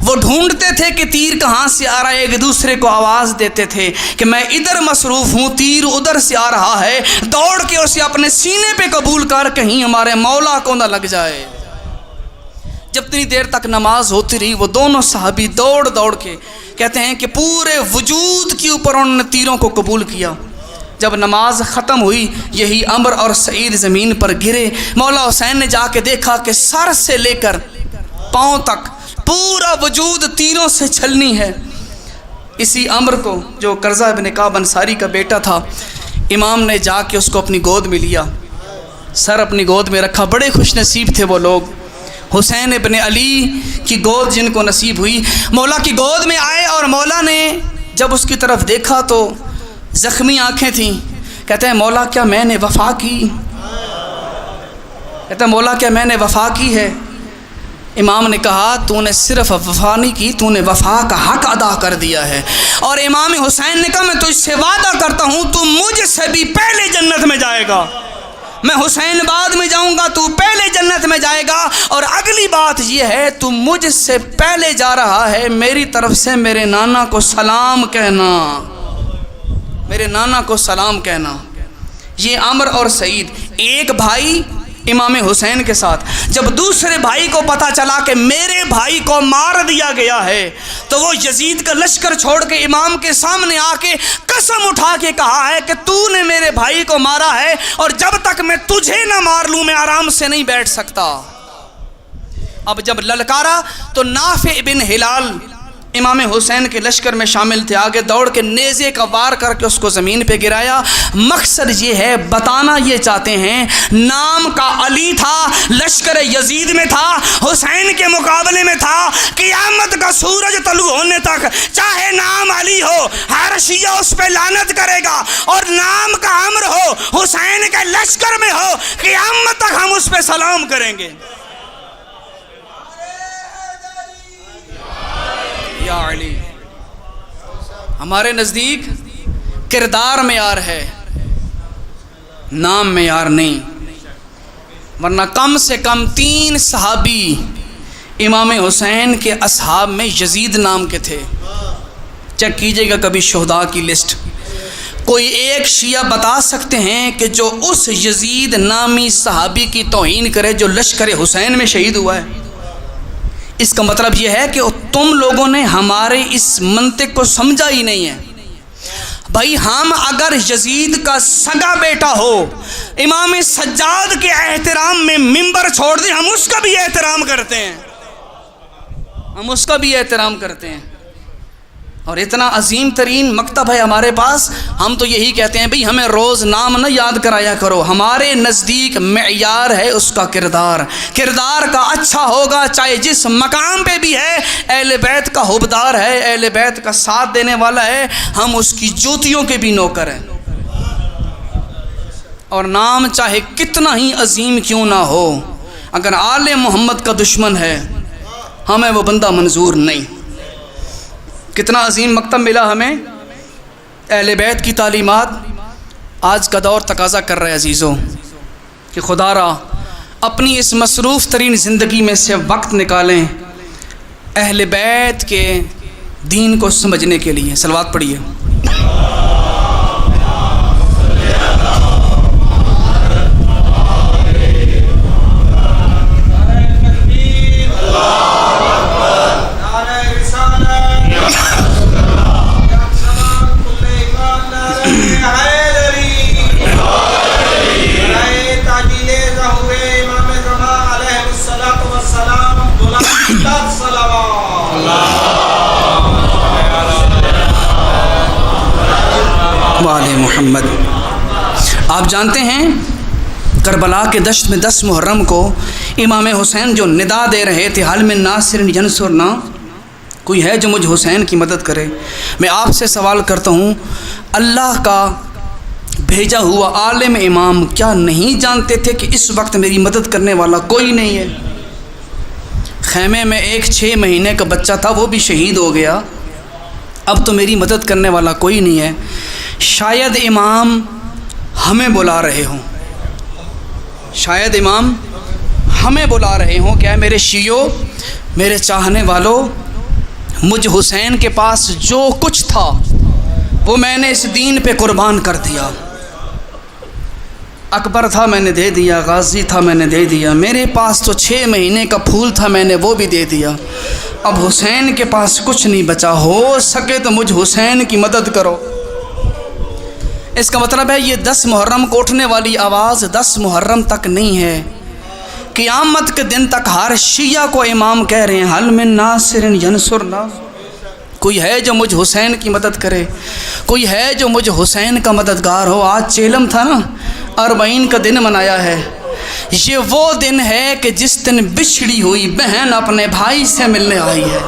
وہ ڈھونڈتے تھے کہ تیر کہاں سے آ رہا ہے، ایک دوسرے کو آواز دیتے تھے کہ میں ادھر مصروف ہوں، تیر ادھر سے آ رہا ہے، دوڑ کے اسے اپنے سینے پہ قبول کر، کہیں ہمارے مولا کو نہ لگ جائے۔ جتنی دیر تک نماز ہوتی رہی وہ دونوں صحابی دوڑ دوڑ کے، کہتے ہیں کہ پورے وجود کے اوپر انہوں نے تیروں کو قبول کیا۔ جب نماز ختم ہوئی، یہی عمر اور سعید زمین پر گرے، مولا حسین نے جا کے دیکھا کہ سر سے لے کر پاؤں تک پورا وجود تیروں سے چھلنی ہے۔ اسی عمر کو جو قرظہ ابن کعب انصاری کا بیٹا تھا، امام نے جا کے اس کو اپنی گود میں لیا، سر اپنی گود میں رکھا۔ بڑے خوش نصیب تھے وہ لوگ، حسین ابن علی کی گود جن کو نصیب ہوئی۔ مولا کی گود میں آئے اور مولا نے جب اس کی طرف دیکھا تو زخمی آنکھیں تھیں، کہتے ہیں مولا کیا میں نے وفا کی؟ کہتے ہیں مولا کیا میں نے وفا کی ہے؟ امام نے کہا تو نے صرف وفا نہیں کی، تو نے وفا کا حق ادا کر دیا ہے۔ اور امام حسین نے کہا میں تو اس سے وعدہ کرتا ہوں تو مجھ سے بھی پہلے جنت میں جائے گا، میں حسین بعد میں جاؤں گا، تو پہلے جنت میں جائے گا۔ اور اگلی بات یہ ہے تو مجھ سے پہلے جا رہا ہے، میری طرف سے میرے نانا کو سلام کہنا، میرے نانا کو سلام کہنا۔ یہ عمر اور سعید ایک بھائی امام حسین کے ساتھ، جب دوسرے بھائی کو پتہ چلا کہ میرے بھائی کو مار دیا گیا ہے تو وہ یزید کا لشکر چھوڑ کے امام کے سامنے آ کے قسم اٹھا کے کہا ہے کہ تو نے میرے بھائی کو مارا ہے اور جب تک میں تجھے نہ مار لوں میں آرام سے نہیں بیٹھ سکتا۔ اب جب للکارا تو نافع بن ہلال امام حسین کے لشکر میں شامل تھے، آگے دوڑ کے نیزے کا وار کر کے اس کو زمین پہ گرایا۔ مقصد یہ ہے، بتانا یہ چاہتے ہیں نام کا علی تھا، لشکر یزید میں تھا، حسین کے مقابلے میں تھا، قیامت کا سورج طلوع ہونے تک چاہے نام علی ہو ہر شیعہ اس پہ لعنت کرے گا، اور نام کا عمر ہو حسین کے لشکر میں ہو قیامت تک ہم اس پہ سلام کریں گے۔ یا علی، ہمارے نزدیک کردار معیار ہے، نام معیار نہیں، ورنہ کم سے کم 3 صحابی امام حسین کے اصحاب میں یزید نام کے تھے۔ چیک کیجئے گا کبھی شہداء کی لسٹ، کوئی ایک شیعہ بتا سکتے ہیں کہ جو اس یزید نامی صحابی کی توہین کرے جو لشکر حسین میں شہید ہوا ہے؟ اس کا مطلب یہ ہے کہ تم لوگوں نے ہمارے اس منطق کو سمجھا ہی نہیں ہے۔ بھائی ہم اگر یزید کا سگا بیٹا ہو امام سجاد کے احترام میں منبر چھوڑ دیں، ہم اس کا بھی احترام کرتے ہیں، ہم اس کا بھی احترام کرتے ہیں۔ اور اتنا عظیم ترین مکتب ہے ہمارے پاس، ہم تو یہی کہتے ہیں بھئی ہمیں روز نام نہ یاد کرایا کرو، ہمارے نزدیک معیار ہے اس کا کردار، کردار کا اچھا ہوگا چاہے جس مقام پہ بھی ہے، اہل بیت کا حبدار ہے، اہل بیت کا ساتھ دینے والا ہے، ہم اس کی جوتیوں کے بھی نوکر ہیں۔ اور نام چاہے کتنا ہی عظیم کیوں نہ ہو، اگر آل محمد کا دشمن ہے ہمیں وہ بندہ منظور نہیں۔ کتنا عظیم مکتب ملا ہمیں، اہل بیت کی تعلیمات۔ آج کا دور تقاضا کر رہے عزیزوں کہ خدا را اپنی اس مصروف ترین زندگی میں سے وقت نکالیں اہل بیت کے دین کو سمجھنے کے لیے۔ صلوات پڑھیے۔ وعلی محمد۔ آپ جانتے ہیں کربلا کے دشت میں 10 محرم کو امام حسین جو ندا دے رہے تھے، حل من ناصر ینصرنا، کوئی ہے جو مجھ حسین کی مدد کرے؟ میں آپ سے سوال کرتا ہوں، اللہ کا بھیجا ہوا عالم امام کیا نہیں جانتے تھے کہ اس وقت میری مدد کرنے والا کوئی نہیں ہے؟ خیمے میں ایک 6 مہینے کا بچہ تھا، وہ بھی شہید ہو گیا، اب تو میری مدد کرنے والا کوئی نہیں ہے۔ شاید امام ہمیں بلا رہے ہوں، شاید امام ہمیں بلا رہے ہوں کہ اے میرے شیعو، میرے چاہنے والوں، مجھ حسین کے پاس جو کچھ تھا وہ میں نے اس دین پہ قربان کر دیا۔ اکبر تھا میں نے دے دیا، غازی تھا میں نے دے دیا، میرے پاس تو 6 مہینے کا پھول تھا میں نے وہ بھی دے دیا، اب حسین کے پاس کچھ نہیں بچا، ہو سکے تو مجھ حسین کی مدد کرو۔ اس کا مطلب ہے یہ 10 محرم کو اٹھنے والی آواز 10 محرم تک نہیں ہے، قیامت کے دن تک ہر شیعہ کو امام کہہ رہے ہیں حل من ناصر ینصرنا، کوئی ہے جو مجھ حسین کی مدد کرے، کوئی ہے جو مجھ حسین کا مددگار ہو۔ آج چیلم تھا نا، 40 کا دن منایا ہے، یہ وہ دن ہے کہ جس دن بچھڑی ہوئی بہن اپنے بھائی سے ملنے آئی ہے،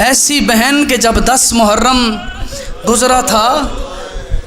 ایسی بہن کہ جب 10 محرم گزرا تھا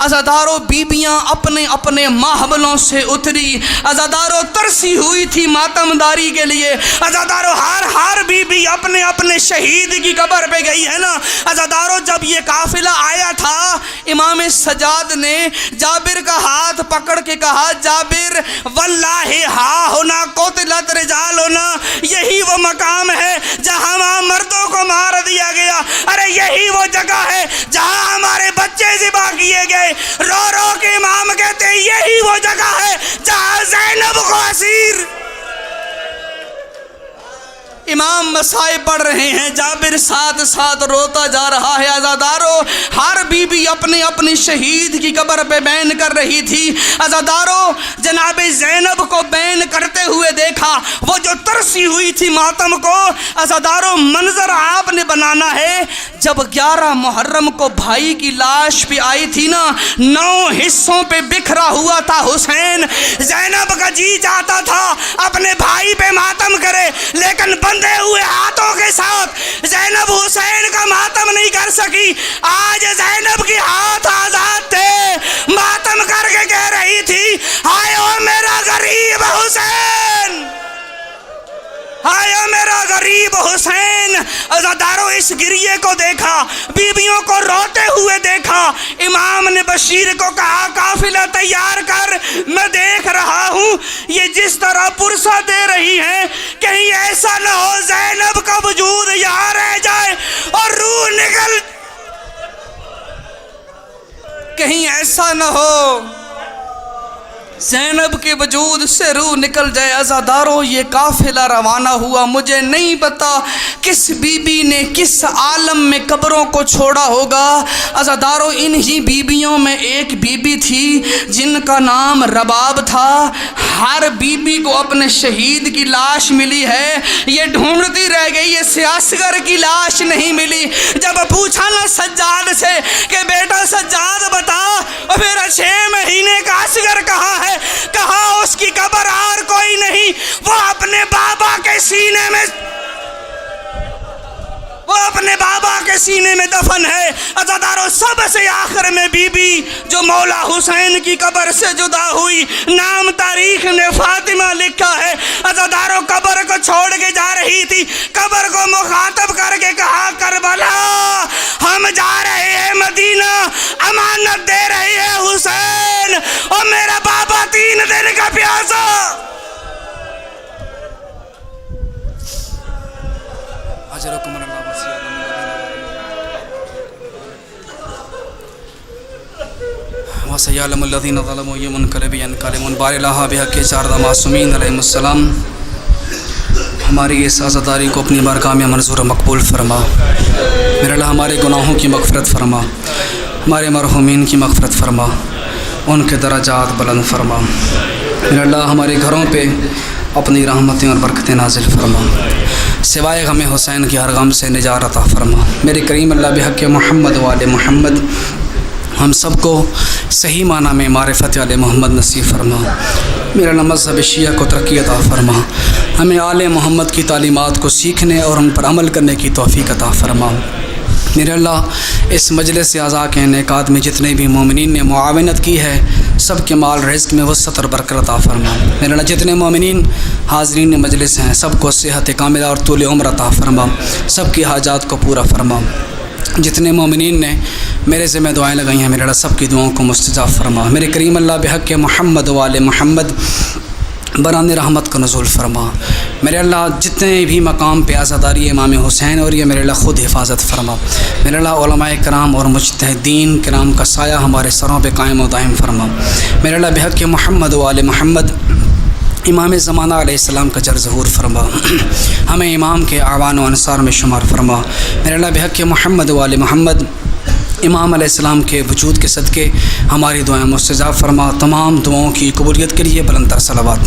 عزاداروں بیبیاں اپنے اپنے ماحولوں سے اتری، عزاداروں ترسی ہوئی تھی ماتمداری کے لیے، عزاداروں ہر بیبی اپنے اپنے شہید کی قبر پہ گئی ہے نا۔ عزاداروں جب یہ قافلہ آیا تھا، امام سجاد نے جابر کا ہاتھ پکڑ کے کہا، جابر واللہ ہا ہونا قتلت رجال ہونا، یہی وہ مقام ہے جہاں مردوں کو مار دیا گیا، ارے یہی وہ جگہ ہے جہاں ہمارے بچے ذبح کیے گئے۔ رو رو کے امام کہتے ہیں یہی وہ جگہ ہے جہاں زینب کو اسیر۔ امام مسائب پڑھ رہے ہیں، جابر ساتھ ساتھ روتا جا رہا ہے۔ عزاداروں ہر بیوی اپنے اپنی شہید کی قبر پہ بین کر رہی تھی۔ عزاداروں جناب زینب کو بین کرتے ہوئے دیکھا، وہ جو ترسی ہوئی تھی ماتم کو۔ عزاداروں منظر آپ نے بنانا ہے، جب 11 محرم کو بھائی کی لاش پہ آئی تھی نا، 9 حصوں پہ بکھرا ہوا تھا حسین۔ زینب کا جی چاہتا تھا اپنے بھائی پہ ماتم کرے، لیکن بندے ہوئے ہاتھوں کے ساتھ زینب حسین کا ماتم نہیں کر سکی۔ آج زینب کے ہاتھ آزاد تھے، ماتم کر کے کہہ رہی تھی، ہائے او میرا غریب حسین، ہائے او میرا غریب حسین۔ عزاداروں اس گریے کو دیکھا، بیویوں کو روتے ہوئے دیکھا۔ امام نے بشیر کو کہا قافلہ تیار کر، میں دیکھ رہا ہوں یہ جس طرح پرسہ دے رہی ہیں، کہیں ایسا نہ ہو زینب کا وجود یہاں رہ جائے اور روح نکل، کہیں ایسا نہ ہو زینب کے وجود سے روح نکل جائے۔ عزاداروں یہ قافلہ روانہ ہوا، مجھے نہیں پتا کس بی بی نے کس عالم میں قبروں کو چھوڑا ہوگا۔ عزاداروں انہی بیبیوں میں ایک بی بی تھی جن کا نام رباب تھا۔ ہر بی بی کو اپنے شہید کی لاش ملی ہے، یہ ڈھونڈتی رہ گئی، یہ سیاسگر کی لاش نہیں ملی۔ جب پوچھا نا سجاد سے کہ بیٹا سجاد بتا میرا 6 مہینے کا اصغر کہاں ہے، کہا اس کی قبر اور کوئی نہیں، وہ اپنے بابا کے سینے میں، وہ اپنے بابا کے سینے میں دفن ہے۔ عزاداروں سب سے آخر میں بی بی جو مولا حسین کی قبر سے جدا ہوئی، نام تاریخ نے فاطمہ لکھا ہے۔ عزاداروں قبر کو چھوڑ کے جا رہی تھی، قبر کو مخاطب کر کے کہا کربلا ہم جا رہے ہیں مدینہ، امانت دے رہے ہیں حسین، اور میرا بابا 3 دن کا پیاسا۔ اجرکم اللہ وسيعلم الذين ظلموا ينقلب ينقلبون بار الہ بحق 4 معصومین علیہم السلام۔ ہماری اس عزاداری کو اپنی بارگاہ میں منظور مقبول فرما۔ میرے اللہ ہمارے گناہوں کی مغفرت فرما، ہمارے مرحومین کی مغفرت فرما، ان کے درجات بلند فرما۔ میرے اللہ ہمارے گھروں پہ اپنی رحمتیں اور برکتیں نازل فرما، سوائے غم حسین کی ہر غم سے نجات عطا فرما۔ میرے کریم اللہ بحق محمد و آل محمد ہم سب کو صحیح معنی میں معرفت آل محمد نصیب فرما۔ میرا اللہ مذہب شیعہ کو ترقی عطا فرما، ہمیں آل محمد کی تعلیمات کو سیکھنے اور ان پر عمل کرنے کی توفیق عطا فرما۔ میرے اللہ اس مجلس اعضاء کے انعقاد میں جتنے بھی مومنین نے معاونت کی ہے، سب کے مال رزق میں وسعت اور برکت عطا فرما۔ میرے اللہ جتنے مومنین حاضرین مجلس ہیں، سب کو صحت کاملہ اور طول عمر عطا فرما، سب کی حاجات کو پورا فرما۔ جتنے مومنین نے میرے ذمہ دعائیں لگائی ہیں، میرے اللہ سب کی دعاؤں کو مستجاب فرما۔ میرے کریم اللہ بحق محمد و آل محمد بران رحمت کا نزول فرما۔ میرے اللہ جتنے بھی مقام پہ عزاداری امام حسین اور یہ میرے اللہ خود حفاظت فرما۔ میرے اللہ علماء کرام اور مجتہدین کرام کا سایہ ہمارے سروں پہ قائم و دائم فرما۔ میرے اللہ بحق محمد و آل محمد امام زمانہ علیہ السلام کا جر ظہور فرما، ہمیں امام کے اعوان و انصار میں شمار فرما۔ میرے اللہ بحق محمد و آل محمد امام علیہ السلام کے وجود کے صدقے ہماری دعائیں مستجاب فرما۔ تمام دعاؤں کی قبولیت کے لیے بلند تر صلوات۔